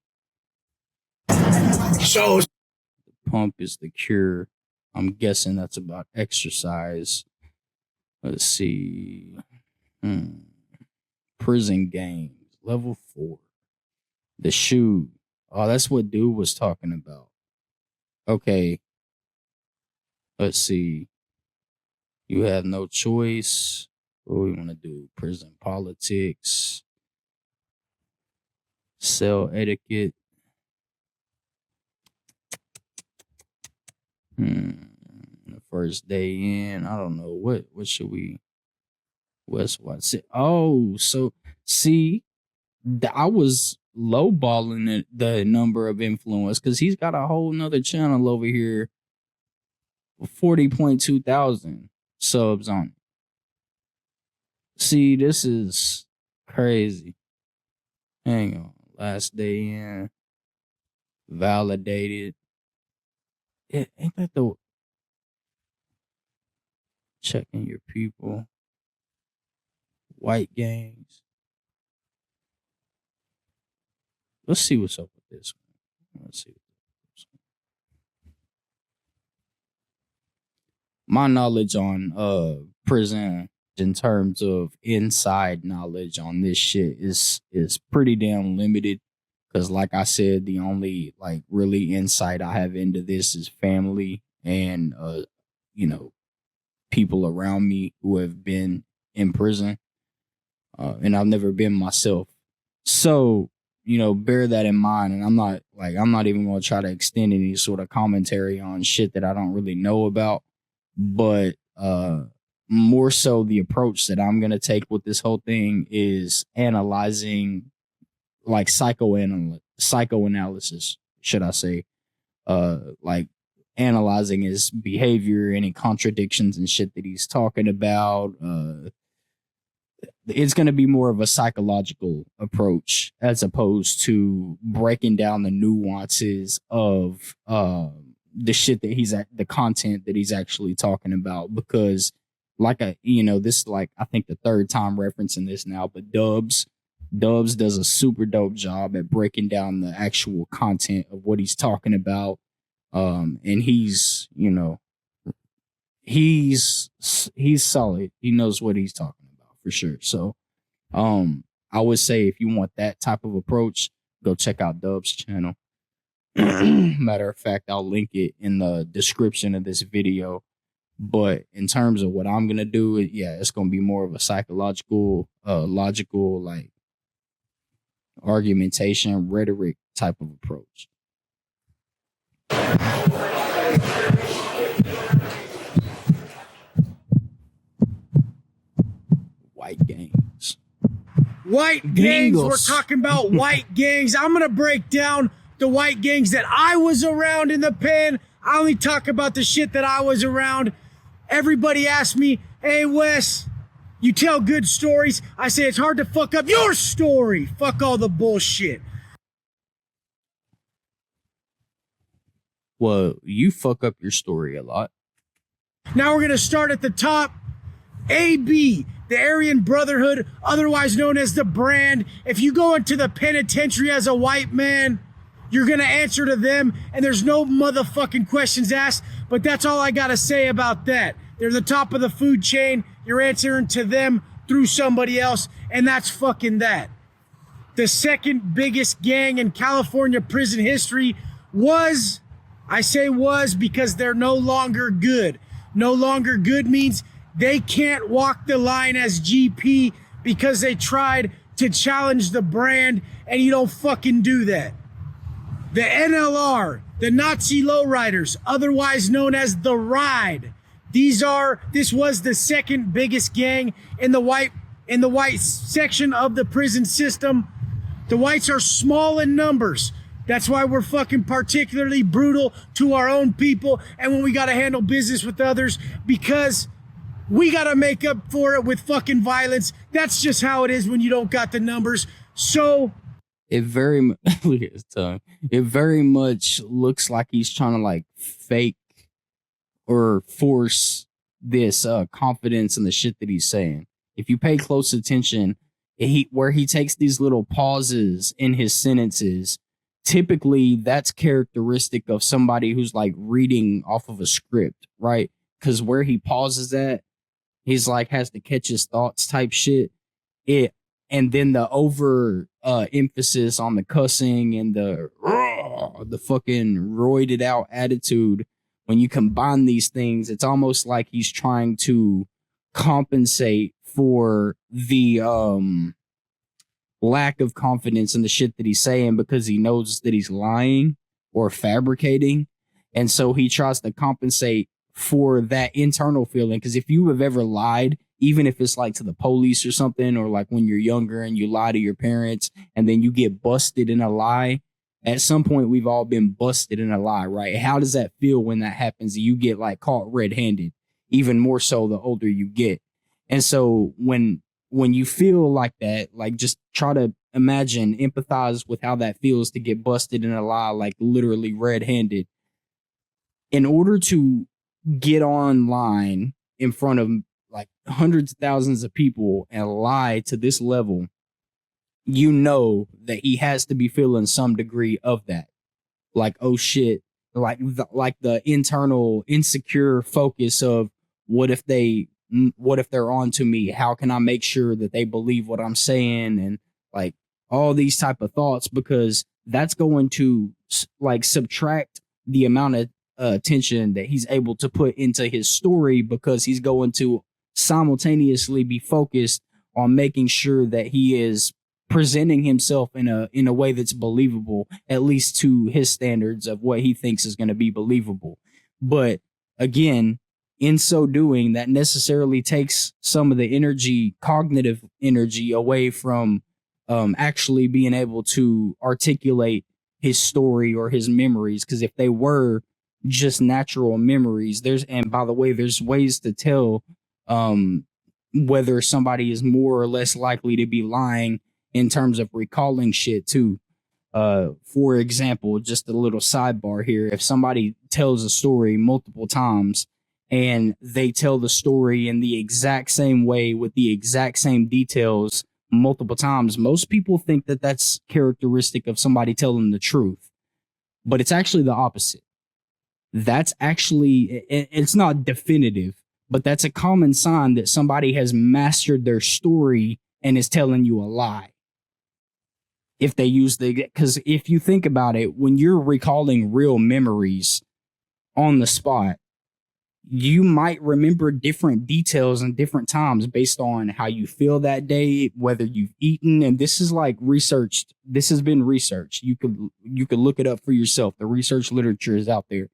So pump is the cure. I'm guessing that's about exercise. Let's see. Prison games, level 4. The shoe. Oh, that's what dude was talking about. Okay. Let's see. You have no choice. What do we want to do? Prison politics. Cell etiquette. The first day in. I don't know. What should we? Wes Watson. Oh, so see, I was lowballing the number of influence because he's got a whole nother channel over here, 40.2 thousand subs on it. See, this is crazy. Hang on. Last day in. Validated. Ain't that the... Checking your people. White gangs. Let's see what's up with this one. Let's see. My knowledge on prison in terms of inside knowledge on this shit is pretty damn limited. Because like I said, the only like really insight I have into this is family and you know, people around me who have been in prison. And I've never been myself. So, you know, bear that in mind. And I'm not even gonna try to extend any sort of commentary on shit that I don't really know about. But more so the approach that I'm gonna take with this whole thing is analyzing, like psychoanalysis, should I say, like analyzing his behavior, any contradictions and shit that he's talking about. It's going to be more of a psychological approach as opposed to breaking down the nuances of the shit that the content that he's actually talking about. Because this is like, I think the third time referencing this now, but Dubs does a super dope job at breaking down the actual content of what he's talking about. And he's solid. He knows what he's talking about for sure. So, I would say if you want that type of approach, go check out Dub's channel. Matter of fact, I'll link it in the description of this video. But in terms of what I'm going to do, it's going to be more of a psychological, logical, like argumentation, rhetoric type of approach. White gangs. White gangs. We're talking about white gangs. I'm going to break down the white gangs that I was around in the pen. I only talk about the shit that I was around. Everybody asks me, hey, Wes, you tell good stories. I say it's hard to fuck up your story. Fuck all the bullshit. Well, you fuck up your story a lot. Now we're going to start at the top. AB, the Aryan Brotherhood, otherwise known as the Brand. If you go into the penitentiary as a white man, you're going to answer to them, and there's no motherfucking questions asked, but that's all I got to say about that. They're the top of the food chain. You're answering to them through somebody else, and that's fucking that. The second biggest gang in California prison history was, I say was because they're no longer good. No longer good means they can't walk the line as GP because they tried to challenge the Brand, and you don't fucking do that. The NLR, the Nazi lowriders, otherwise known as the Ride. This was the second biggest gang in the white section of the prison system. The whites are small in numbers. That's why we're fucking particularly brutal to our own people, and when we got to handle business with others, because we got to make up for it with fucking violence. That's just how it is when you don't got the numbers. So it very look at his tongue. It very much looks like he's trying to like fake or force this confidence in the shit that he's saying. If you pay close attention, where he takes these little pauses in his sentences, typically that's characteristic of somebody who's like reading off of a script, right? Because where he pauses at, he's like has to catch his thoughts type shit. And then the over emphasis on the cussing and the fucking roided out attitude. When you combine these things, it's almost like he's trying to compensate for the lack of confidence in the shit that he's saying because he knows that he's lying or fabricating. And so he tries to compensate for that internal feeling. Because if you have ever lied, even if it's like to the police or something, or like when you're younger and you lie to your parents and then you get busted in a lie, at some point we've all been busted in a lie, right? How does that feel when that happens? You get like caught red-handed, even more so the older you get. And so when you feel like that, like just try to imagine, empathize with how that feels to get busted in a lie, like literally red-handed. In order to get online, in front of like hundreds of thousands of people and lie to this level, you know that he has to be feeling some degree of that. Like, oh shit, like the internal insecure focus of what if they're on to me? How can I make sure that they believe what I'm saying? And like all these type of thoughts, because that's going to like subtract the amount of attention that he's able to put into his story, because he's going to simultaneously be focused on making sure that he is presenting himself in a way that's believable, at least to his standards of what he thinks is going to be believable. But again, in so doing, that necessarily takes some of the energy, cognitive energy, away from actually being able to articulate his story or his memories. Because if they were just natural memories, and by the way, there's ways to tell whether somebody is more or less likely to be lying in terms of recalling shit too. For example, just a little sidebar here. If somebody tells a story multiple times and they tell the story in the exact same way with the exact same details multiple times, most people think that that's characteristic of somebody telling the truth. But it's actually the opposite. That's actually, it's not definitive, but that's a common sign that somebody has mastered their story and is telling you a lie. If they use because if you think about it, when you're recalling real memories on the spot, you might remember different details and different times based on how you feel that day, whether you've eaten. And this is like researched. This has been researched. You could look it up for yourself. The research literature is out there.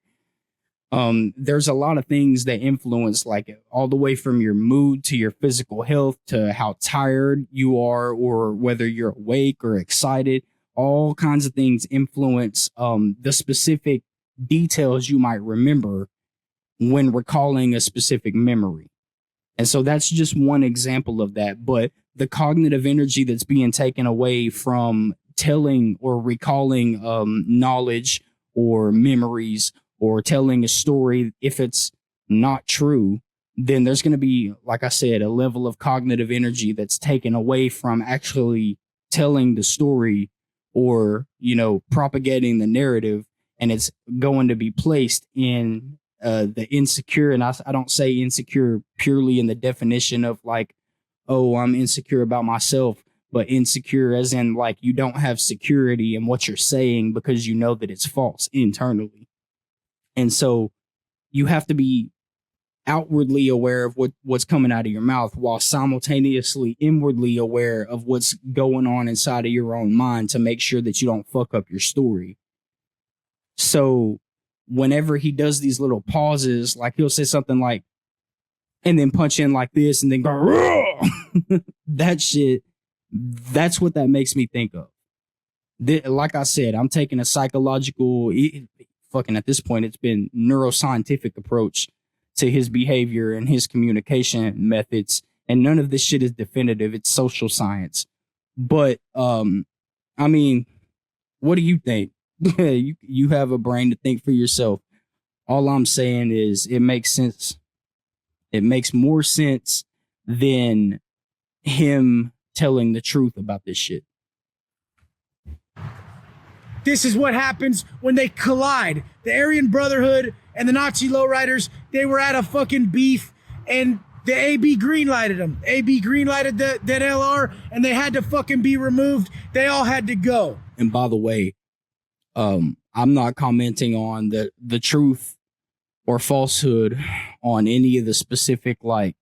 There's a lot of things that influence, like all the way from your mood to your physical health to how tired you are, or whether you're awake or excited. All kinds of things influence the specific details you might remember when recalling a specific memory. And so that's just one example of that. But the cognitive energy that's being taken away from telling or recalling knowledge or memories or telling a story, if it's not true, then there's going to be, like I said, a level of cognitive energy that's taken away from actually telling the story or, propagating the narrative. And it's going to be placed in the insecure. And I don't say insecure purely in the definition of like, oh, I'm insecure about myself, but insecure as in like you don't have security in what you're saying because you know that it's false internally. And so you have to be outwardly aware of what's coming out of your mouth while simultaneously inwardly aware of what's going on inside of your own mind to make sure that you don't fuck up your story. So whenever he does these little pauses, like he'll say something like, and then punch in like this and then go, that shit, that's what that makes me think of. Like I said, I'm taking a psychological, at this point, it's been neuroscientific approach to his behavior and his communication methods. And none of this shit is definitive. It's social science. But, what do you think? you have a brain to think for yourself. All I'm saying is it makes sense. It makes more sense than him telling the truth about this shit. This is what happens when they collide. The Aryan Brotherhood and the Nazi lowriders, they were at a fucking beef, and the AB greenlighted them. AB greenlighted that LR, and they had to fucking be removed. They all had to go. And by the way, I'm not commenting on the truth or falsehood on any of the specific like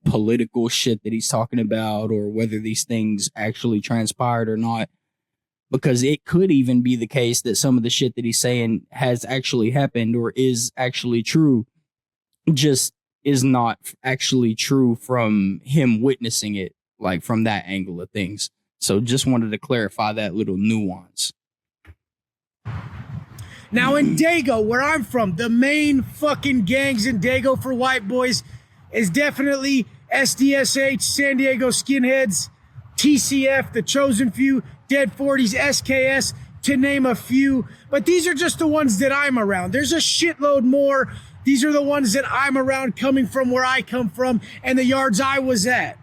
political shit that he's talking about, or whether these things actually transpired or not. Because it could even be the case that some of the shit that he's saying has actually happened or is actually true, just is not actually true from him witnessing it, like from that angle of things. So just wanted to clarify that little nuance. Now in Dago, where I'm from, the main fucking gangs in Dago for white boys is definitely SDSH, San Diego Skinheads, TCF, The Chosen Few, Dead 40s, SKS, to name a few. But these are just the ones that I'm around. There's a shitload more. These are the ones that I'm around, coming from where I come from and the yards I was at.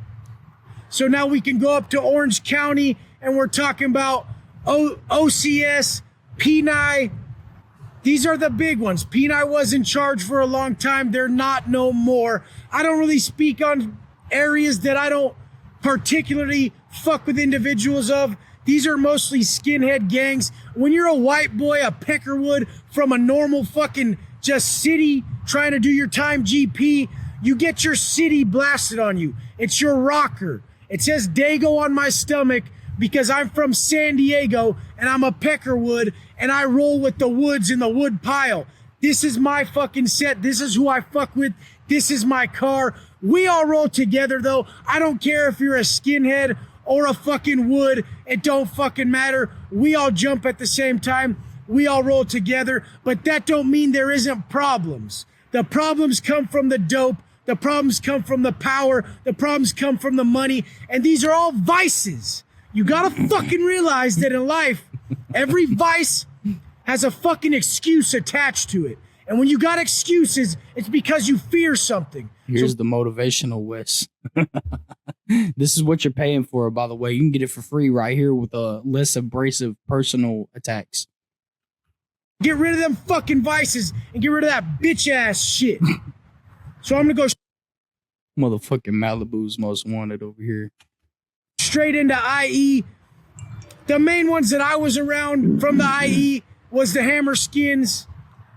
So now we can go up to Orange County and we're talking about OCS, Peni. These are the big ones. Peni was in charge for a long time. They're not no more. I don't really speak on areas that I don't particularly fuck with individuals of. These are mostly skinhead gangs. When you're a white boy, a Peckerwood from a normal fucking just city trying to do your time GP, you get your city blasted on you. It's your rocker. It says Dago on my stomach because I'm from San Diego and I'm a Peckerwood and I roll with the woods in the wood pile. This is my fucking set. This is who I fuck with. This is my car. We all roll together though. I don't care if you're a skinhead or a fucking wood. It don't fucking matter. We all jump at the same time. We all roll together, but that don't mean there isn't problems. The problems come from the dope. The problems come from the power. The problems come from the money. And these are all vices. You gotta fucking realize that in life, every vice has a fucking excuse attached to it. And when you got excuses, it's because you fear something. Here's the motivational Wes. This is what you're paying for, by the way. You can get it for free right here with less abrasive personal attacks. Get rid of them fucking vices and get rid of that bitch ass shit. So I'm gonna go Motherfucking Malibu's most wanted over here. Straight into IE. The main ones that I was around from the IE was the Hammer Skins.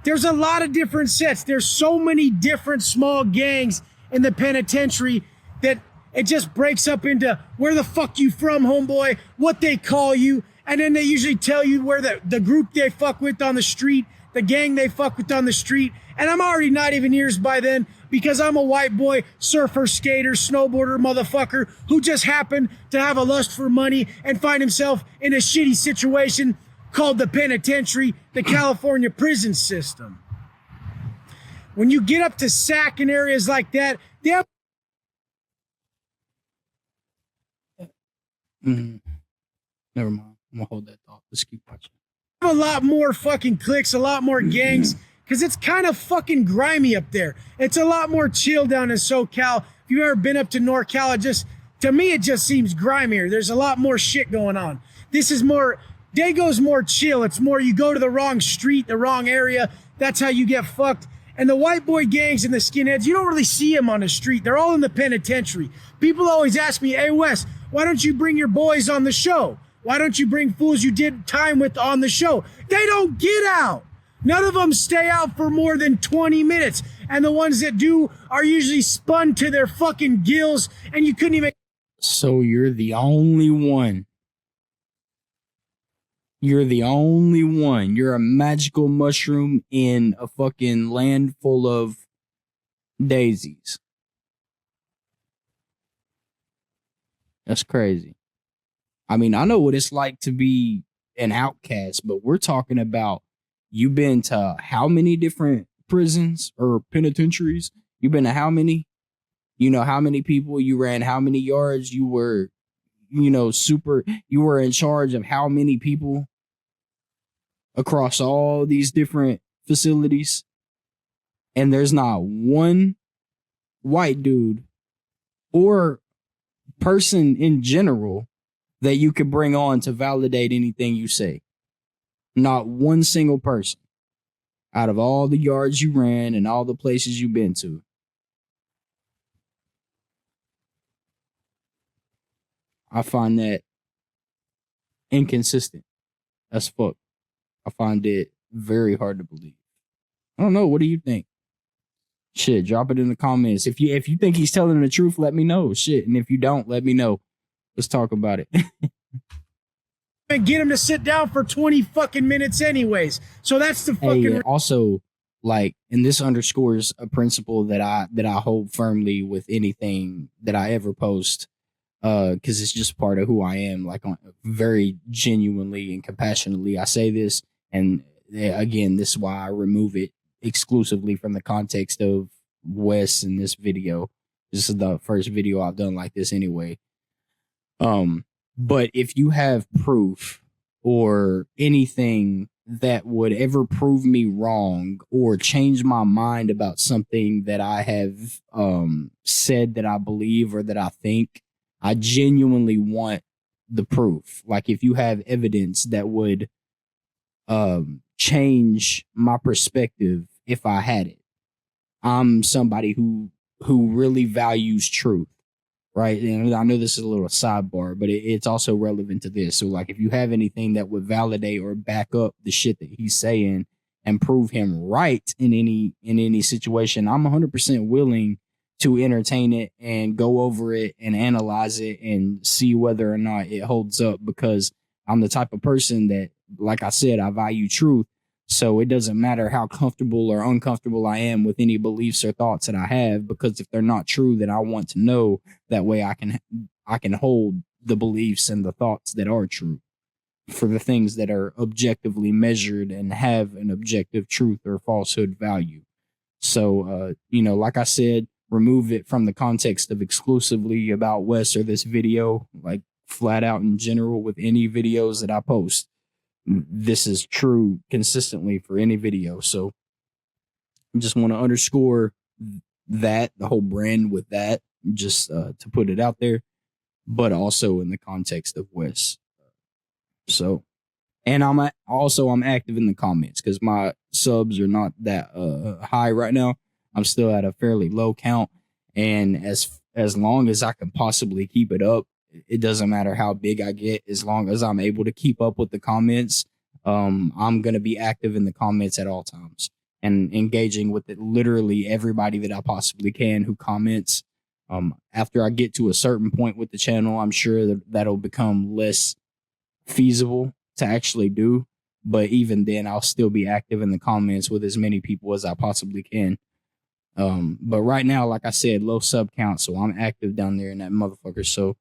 There's a lot of different sets. There's so many different small gangs in the penitentiary that it just breaks up into where the fuck you from, homeboy, what they call you, and then they usually tell you where the group they fuck with on the street, the gang they fuck with on the street. And I'm already not even years by then because I'm a white boy, surfer, skater, snowboarder, motherfucker who just happened to have a lust for money and find himself in a shitty situation called the penitentiary, the California prison system. When you get up to SAC and areas like that, they have Never mind. I'm gonna hold that thought. Let's keep watching. a lot more fucking cliques, a lot more gangs, because it's kind of fucking grimy up there. It's a lot more chill down in SoCal. If you've ever been up to NorCal, to me, it just seems grimier. There's a lot more shit going on. This is more, Dago's more chill. It's more you go to the wrong street, the wrong area. That's how you get fucked. And the white boy gangs and the skinheads, you don't really see them on the street. They're all in the penitentiary. People always ask me, hey, Wes, why don't you bring your boys on the show? Why don't you bring fools you did time with on the show? They don't get out. None of them stay out for more than 20 minutes. And the ones that do are usually spun to their fucking gills and you couldn't even... So you're the only one. You're the only one. You're a magical mushroom in a fucking land full of daisies. That's crazy. I mean, I know what it's like to be an outcast, but we're talking about you've been to how many different prisons or penitentiaries? You've been to how many? You know, how many people you ran, how many yards you were, you were in charge of how many people across all these different facilities. And there's not one white dude or person in general that you could bring on to validate anything you say. Not one single person out of all the yards you ran and all the places you've been to. I find that inconsistent as fuck. I find it very hard to believe. I don't know. What do you think? Shit, drop it in the comments. If you think he's telling the truth, let me know. Shit, and if you don't, let me know. Let's talk about it. And get him to sit down for 20 fucking minutes anyways. So that's the fucking... Hey, also, like, and this underscores a principle that I hold firmly with anything that I ever post. Because it's just part of who I am, like very genuinely and compassionately. I say this, and again, this is why I remove it exclusively from the context of Wes in this video. This is the first video I've done like this anyway. But if you have proof or anything that would ever prove me wrong or change my mind about something that I have said that I believe or that I think, I genuinely want the proof. Like if you have evidence that would change my perspective if I had it. I'm somebody who really values truth. Right. And I know this is a little sidebar, but it's also relevant to this. So like if you have anything that would validate or back up the shit that he's saying and prove him right in any situation, I'm 100% willing to entertain it and go over it and analyze it and see whether or not it holds up, because I'm the type of person that, like I said, I value truth. So it doesn't matter how comfortable or uncomfortable I am with any beliefs or thoughts that I have, because if they're not true, then I want to know. That way I can hold the beliefs and the thoughts that are true for the things that are objectively measured and have an objective truth or falsehood value. So, like I said, remove it from the context of exclusively about Wes or this video, like flat out in general with any videos that I post. This is true consistently for any video. So I just want to underscore that, the whole brand with that, just to put it out there, but also in the context of Wes. So, and I'm active in the comments because my subs are not that high right now. I'm still at a fairly low count, and as long as I can possibly keep it up, it doesn't matter how big I get, as long as I'm able to keep up with the comments. I'm going to be active in the comments at all times and engaging with literally everybody that I possibly can who comments. After I get to a certain point with the channel, I'm sure that'll become less feasible to actually do. But even then, I'll still be active in the comments with as many people as I possibly can. But right now, like I said, low sub count, so I'm active down there in that motherfucker. So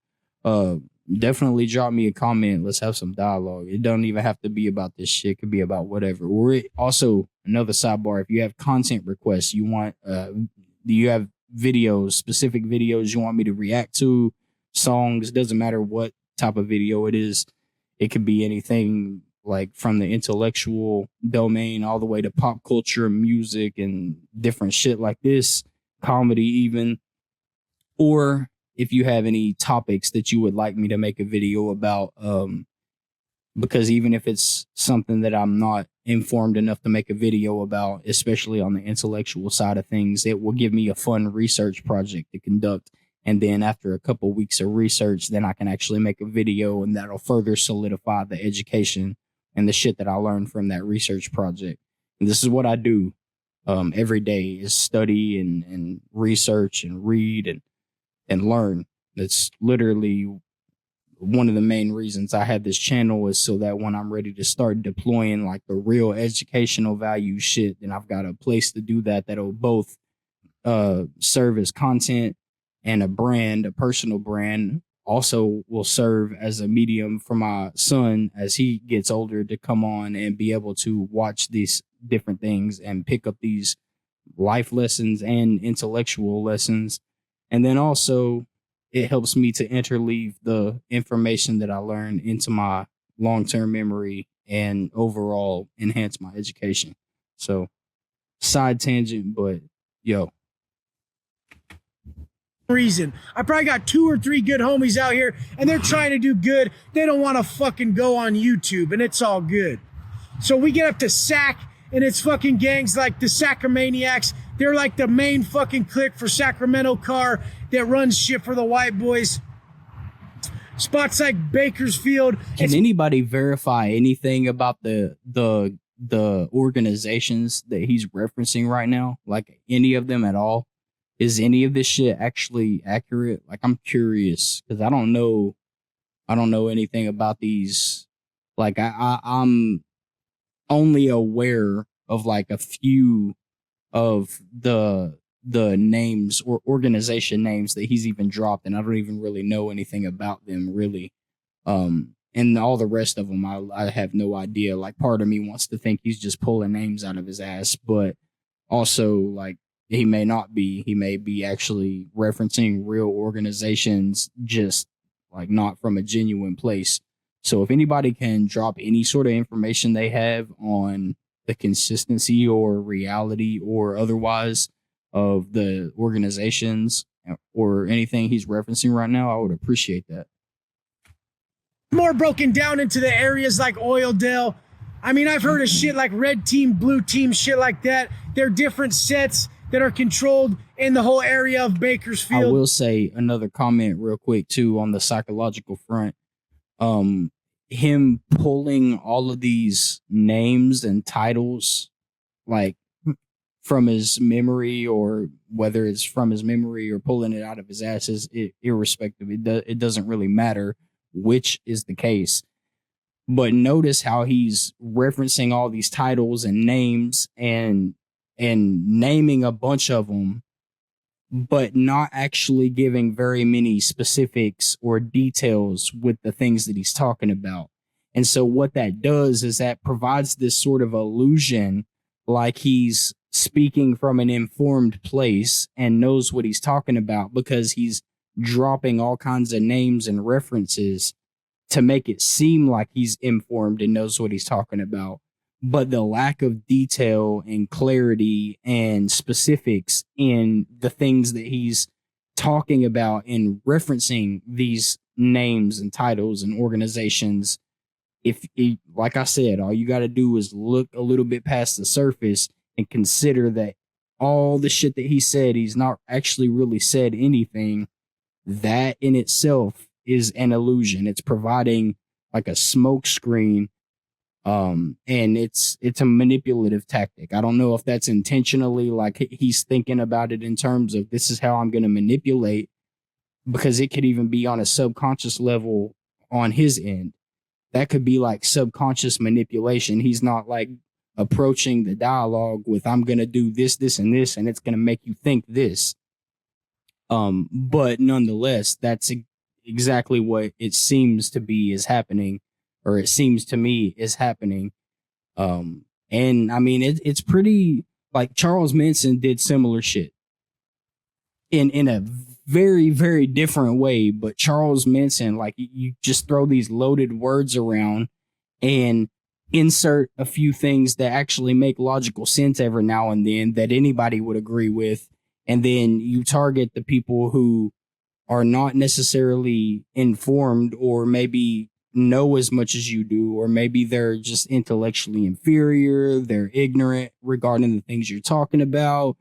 definitely drop me a comment. Let's have some dialogue. It don't even have to be about this shit. It could be about whatever. Or also, another sidebar, if you have content requests, you want do you have videos, specific videos you want me to react to, songs, doesn't matter what type of video it is. It could be anything, like from the intellectual domain all the way to pop culture, music, and different shit like this, comedy even. Or if you have any topics that you would like me to make a video about, because even if it's something that I'm not informed enough to make a video about, especially on the intellectual side of things, it will give me a fun research project to conduct. And then after a couple weeks of research, then I can actually make a video, and that'll further solidify the education and the shit that I learned from that research project. And this is what I do every day, is study and research and read and learn. That's literally one of the main reasons I have this channel, is so that when I'm ready to start deploying like the real educational value shit, then I've got a place to do that that'll both serve as content and a brand, a personal brand. Also will serve as a medium for my son as he gets older to come on and be able to watch these different things and pick up these life lessons and intellectual lessons. And then also it helps me to interleave the information that I learned into my long-term memory and overall enhance my education. So side tangent, but yo. Reason. I probably got 2 or 3 good homies out here and they're trying to do good. They don't want to fucking go on YouTube, and it's all good. So we get up to Sac, and it's fucking gangs like the Sacramaniacs. They're like the main fucking clique for Sacramento car that runs shit for the white boys. Spots like Bakersfield. Can anybody verify anything about the organizations that he's referencing right now? Like any of them at all? Is any of this shit actually accurate? Like, I'm curious because I don't know anything about these. Like, I'm only aware of like a few of the names or organization names that he's even dropped, and I don't even really know anything about them really. And all the rest of them, I have no idea. Like, part of me wants to think he's just pulling names out of his ass, but also like, he may not be. He may be actually referencing real organizations, just like not from a genuine place. So if anybody can drop any sort of information they have on the consistency or reality or otherwise of the organizations or anything he's referencing right now, I would appreciate that. More broken down into the areas like Oildale. I mean, I've heard of shit like red team, blue team, shit like that. They're different sets that are controlled in the whole area of Bakersfield. I will say another comment real quick too on the psychological front. Him pulling all of these names and titles like from his memory, or whether it's from his memory or pulling it out of his ass, is irrespective. It doesn't really matter which is the case. But notice how he's referencing all these titles and names and naming a bunch of them, but not actually giving very many specifics or details with the things that he's talking about. And so what that does is that provides this sort of illusion like he's speaking from an informed place and knows what he's talking about, because he's dropping all kinds of names and references to make it seem like he's informed and knows what he's talking about. But the lack of detail and clarity and specifics in the things that he's talking about and referencing these names and titles and organizations, like I said, all you got to do is look a little bit past the surface and consider that all the shit that he said, he's not actually really said anything. That in itself is an illusion. It's providing like a smoke screen. And it's a manipulative tactic. I don't know if that's intentionally, like he's thinking about it in terms of this is how I'm going to manipulate, because it could even be on a subconscious level on his end. That could be like subconscious manipulation. He's not like approaching the dialogue with, I'm going to do this, this, and this, and it's going to make you think this. But nonetheless, that's exactly what it seems to be is happening, or it seems to me is happening. And I mean, it's pretty, like Charles Manson did similar shit in a very, very different way. But Charles Manson, like you just throw these loaded words around and insert a few things that actually make logical sense every now and then that anybody would agree with. And then you target the people who are not necessarily informed, or maybe know as much as you do, or maybe they're just intellectually inferior, they're ignorant regarding the things you're talking about,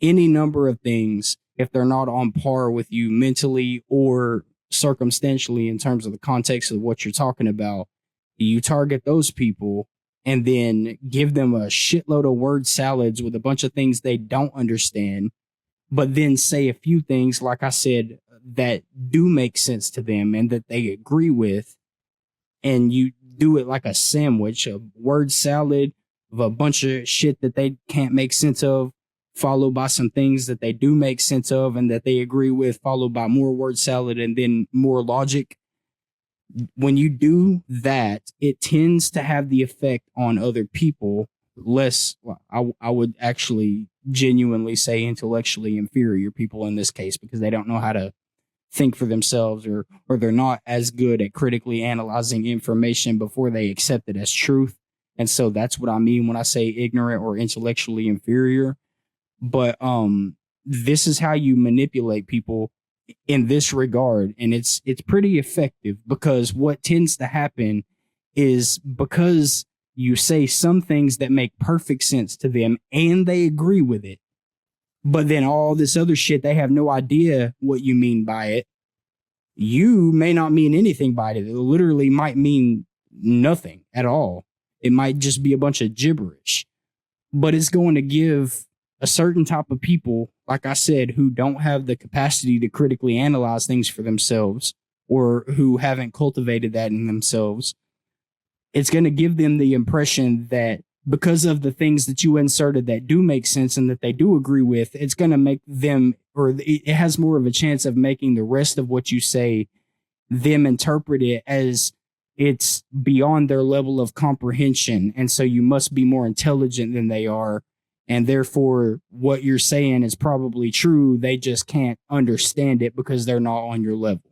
any number of things. If they're not on par with you mentally or circumstantially in terms of the context of what you're talking about, you target those people and then give them a shitload of word salads with a bunch of things they don't understand, but then say a few things, like I said, that do make sense to them and that they agree with. And you do it like a sandwich, a word salad of a bunch of shit that they can't make sense of, followed by some things that they do make sense of and that they agree with, followed by more word salad and then more logic. When you do that, it tends to have the effect on other people less, I would actually genuinely say intellectually inferior people in this case, because they don't know how to think for themselves, or they're not as good at critically analyzing information before they accept it as truth. And so that's what I mean when I say ignorant or intellectually inferior. But this is how you manipulate people in this regard, and it's pretty effective, because what tends to happen is, because you say some things that make perfect sense to them and they agree with it, but then all this other shit, they have no idea what you mean by it. You may not mean anything by it. It literally might mean nothing at all. It might just be a bunch of gibberish, but it's going to give a certain type of people, like I said, who don't have the capacity to critically analyze things for themselves, or who haven't cultivated that in themselves. It's going to give them the impression that because of the things that you inserted that do make sense and that they do agree with, it's going to make them, or it has more of a chance of making the rest of what you say, them interpret it as it's beyond their level of comprehension. And so you must be more intelligent than they are. And therefore, what you're saying is probably true. They just can't understand it because they're not on your level.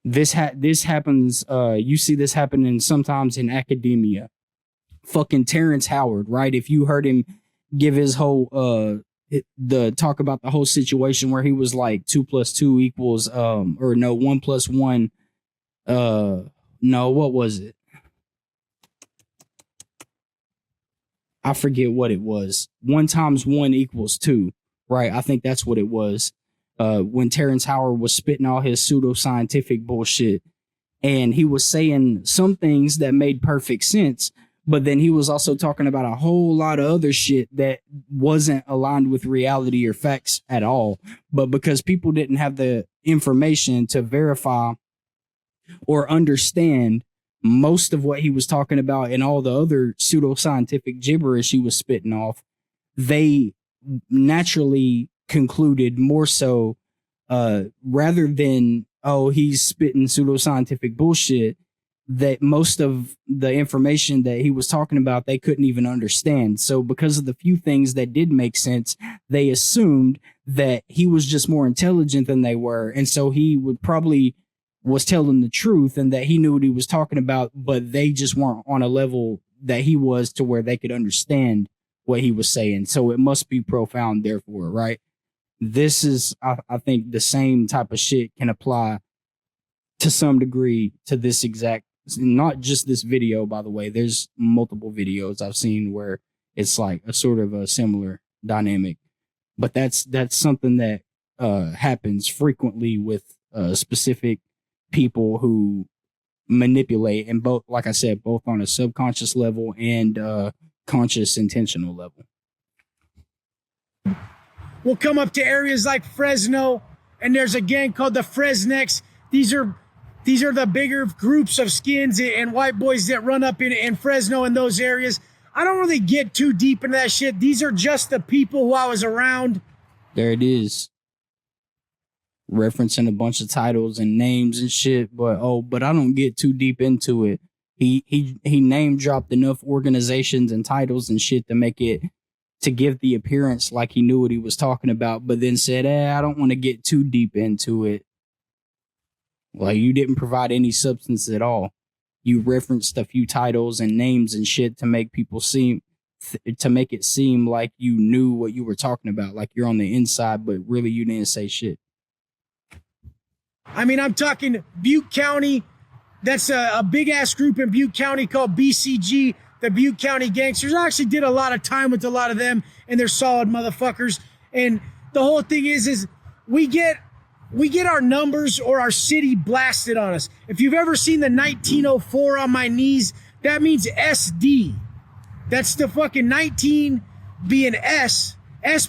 This happens. You see this happening sometimes in academia. Fucking Terrence Howard, right? If you heard him give his whole the talk about the whole situation where he was like 2 + 2 equals or no 1 + 1 no, what was it? I forget what it was. 1 × 1 = 2, right? I think that's what it was. When Terrence Howard was spitting all his pseudoscientific bullshit, and he was saying some things that made perfect sense, but then he was also talking about a whole lot of other shit that wasn't aligned with reality or facts at all. But because people didn't have the information to verify or understand most of what he was talking about and all the other pseudoscientific gibberish he was spitting off, they naturally concluded more so, rather than, oh, he's spitting pseudoscientific bullshit, that most of the information that he was talking about, they couldn't even understand. So because of the few things that did make sense, they assumed that he was just more intelligent than they were. And so he would probably was telling the truth and that he knew what he was talking about, but they just weren't on a level that he was to where they could understand what he was saying. So it must be profound, therefore, right? This is, I think the same type of shit can apply to some degree to this exact, not just this video, by the way. There's multiple videos I've seen where it's like a sort of a similar dynamic, but that's something that happens frequently with specific people who manipulate, and both, like I said, both on a subconscious level and conscious intentional level. We'll come up to areas like Fresno, and there's a gang called the Fresnex. These are the bigger groups of skins and white boys that run up in Fresno and those areas. I don't really get too deep into that shit. These are just the people who I was around. There it is. Referencing a bunch of titles and names and shit, but I don't get too deep into it. He name dropped enough organizations and titles and shit to give the appearance like he knew what he was talking about, but then said, I don't want to get too deep into it. Like, you didn't provide any substance at all. You referenced a few titles and names and shit to make people to make it seem like you knew what you were talking about, like you're on the inside, but really you didn't say shit. I mean, I'm talking Butte County. That's a big-ass group in Butte County called BCG, the Butte County Gangsters. I actually did a lot of time with a lot of them, and they're solid motherfuckers. And the whole thing is we get our numbers or our city blasted on us. If you've ever seen the 1904 on my knees, that means SD. That's the fucking 19 being S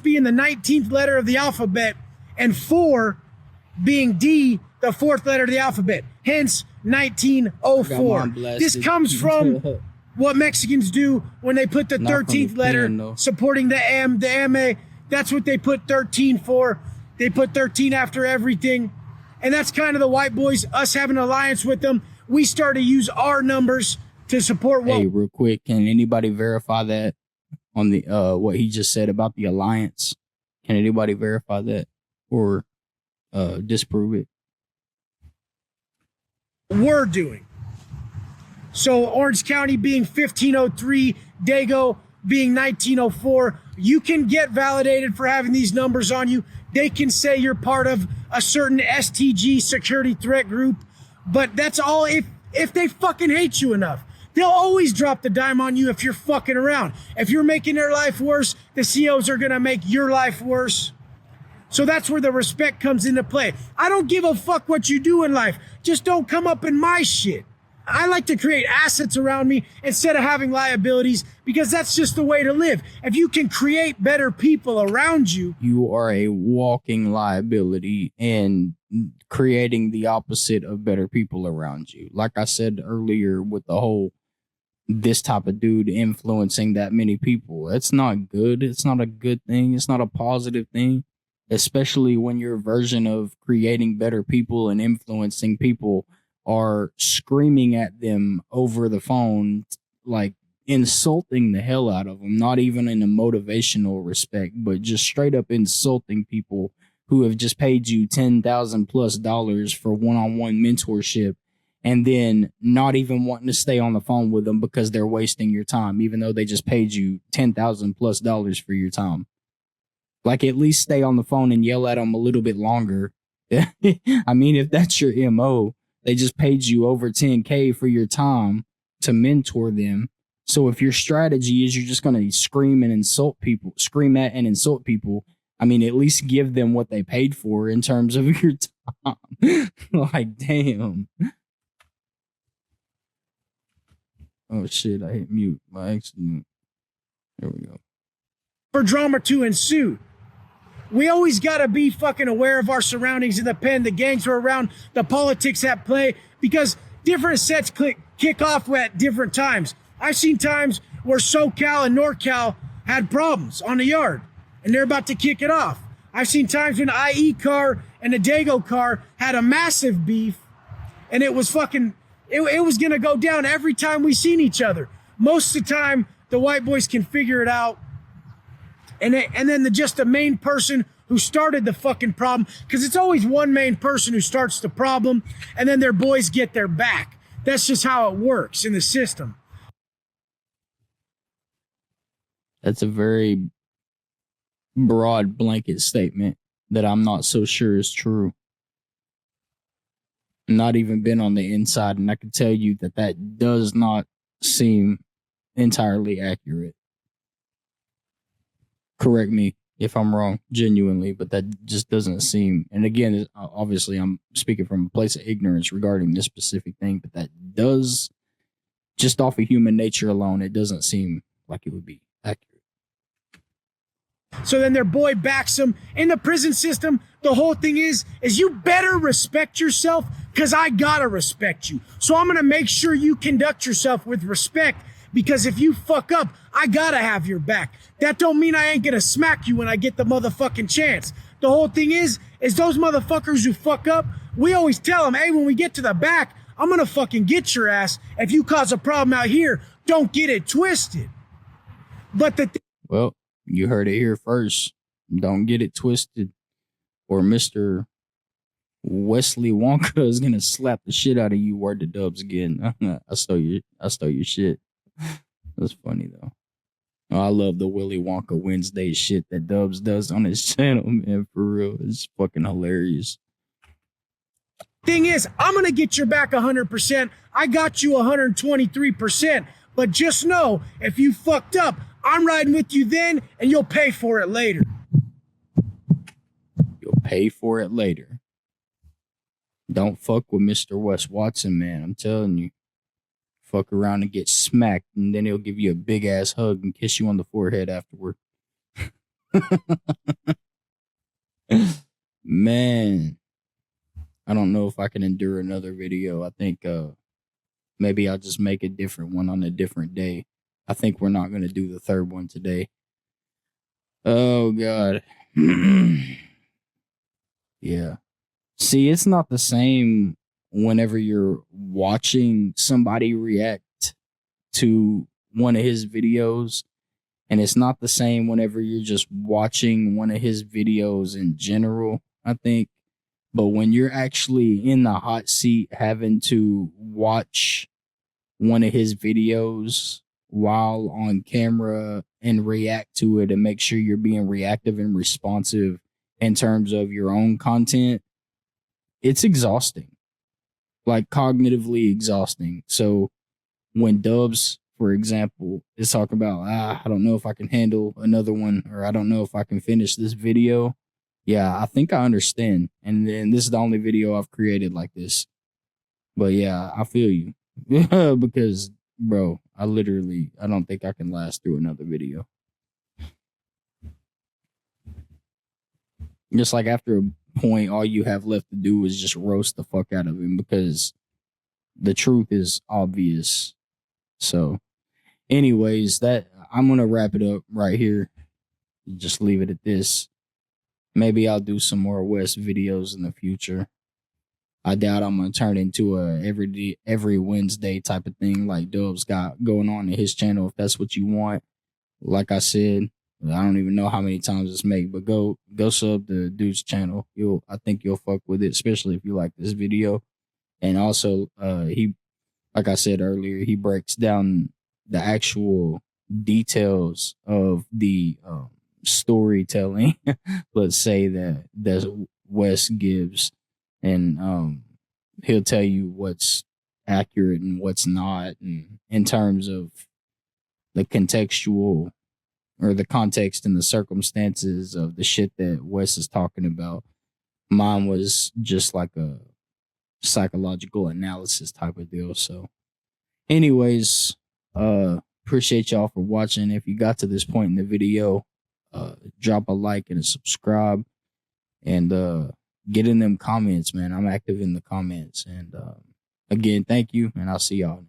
being the 19th letter of the alphabet, and 4 being D, the 4th letter of the alphabet. Hence, 1904. This comes from what Mexicans do when they put the 13th letter supporting the M, the MA. That's what they put 13 for. They put 13 after everything. And that's kind of the white boys, us having an alliance with them. We start to use our numbers to support what... Hey, real quick, can anybody verify that on the what he just said about the alliance? Can anybody verify that or disprove it? We're doing. So Orange County being 1503, Dago being 1904, you can get validated for having these numbers on you. They can say you're part of a certain STG security threat group, but that's all if they fucking hate you enough. They'll always drop the dime on you if you're fucking around. If you're making their life worse, the COs are gonna make your life worse. So that's where the respect comes into play. I don't give a fuck what you do in life. Just don't come up in my shit. I like to create assets around me instead of having liabilities, because that's just the way to live. If you can create better people around you, you are a walking liability and creating the opposite of better people around you. Like I said earlier with the whole, this type of dude influencing that many people. It's not good. It's not a good thing. It's not a positive thing. Especially when your version of creating better people and influencing people are screaming at them over the phone, like insulting the hell out of them, not even in a motivational respect, but just straight up insulting people who have just paid you $10,000+ for one-on-one mentorship, and then not even wanting to stay on the phone with them because they're wasting your time, even though they just paid you $10,000+ for your time. Like, at least stay on the phone and yell at them a little bit longer. I mean, if that's your MO, they just paid you over $10K for your time to mentor them. So if your strategy is you're just going to scream at and insult people, I mean, at least give them what they paid for in terms of your time. Like, damn. Oh, shit, I hit mute by accident. There we go. For drama to ensue. We always got to be fucking aware of our surroundings in the pen, the gangs are around, the politics at play, because different sets kick off at different times. I've seen times where SoCal and NorCal had problems on the yard, and they're about to kick it off. I've seen times when IE car and the Dago car had a massive beef, and it was fucking... It was going to go down every time we seen each other. Most of the time, the white boys can figure it out. And then just the main person who started the fucking problem, because it's always one main person who starts the problem, and then their boys get their back. That's just how it works in the system. That's a very broad blanket statement that I'm not so sure is true. Not even been on the inside, and I can tell you that does not seem entirely accurate. Correct me if I'm wrong, genuinely, but that just doesn't seem, and again, obviously I'm speaking from a place of ignorance regarding this specific thing, but that does, just off of human nature alone, it doesn't seem like it would be accurate. So then their boy backs them in the prison system. The whole thing is you better respect yourself, because I gotta respect you. So I'm gonna make sure you conduct yourself with respect, because if you fuck up, I gotta have your back. That don't mean I ain't gonna smack you when I get the motherfucking chance. The whole thing is those motherfuckers who fuck up, we always tell them, hey, when we get to the back, I'm gonna fucking get your ass. If you cause a problem out here, don't get it twisted. But well, you heard it here first. Don't get it twisted, or Mr. Wesley Wonka is gonna slap the shit out of you. Word to Dubs again. I stole your shit. That's funny though. Oh, I love the Willy Wonka Wednesday shit that Dubs does on his channel, man. For real, it's fucking hilarious. Thing is, I'm gonna get your back 100%. I got you 123%. But just know, if you fucked up, I'm riding with you then, and you'll pay for it later. You'll pay for it later. Don't fuck with Mr. Wes Watson, man. I'm telling you. Fuck around and get smacked, and then he'll give you a big ass hug and kiss you on the forehead afterward. Man, I don't know if I can endure another video. I think maybe I'll just make a different one on a different day. I think we're not going to do the third one today. Oh, God. Yeah. See, it's not the same whenever you're watching somebody react to one of his videos, and it's not the same whenever you're just watching one of his videos in general, I think. But when you're actually in the hot seat having to watch one of his videos while on camera and react to it and make sure you're being reactive and responsive in terms of your own content, it's exhausting. Like, cognitively exhausting. So when Dubs, for example, is talking about, I don't know if I can handle another one, or I don't know if I can finish this video. Yeah, I think I understand. And then this is the only video I've created like this. But yeah, I feel you. Because, bro, I don't think I can last through another video. Just like after a point, all you have left to do is just roast the fuck out of him, because the truth is obvious. So anyways, that I'm going to wrap it up right here. Just leave it at this. Maybe I'll do some more West videos in the future. I doubt I'm going to turn into a every Wednesday type of thing like Dubs got going on in his channel. If that's what you want, like I said, I don't even know how many times it's made, but go sub the dude's channel. I think you'll fuck with it, especially if you like this video. And also, he, like I said earlier, he breaks down the actual details of the storytelling. Let's say that Wes gives, and he'll tell you what's accurate and what's not, and in terms of the contextual or the context and the circumstances of the shit that Wes is talking about. Mine was just like a psychological analysis type of deal. So anyways, appreciate y'all for watching. If you got to this point in the video, drop a like and a subscribe, and get in them comments, man. I'm active in the comments. And again, thank you, and I'll see y'all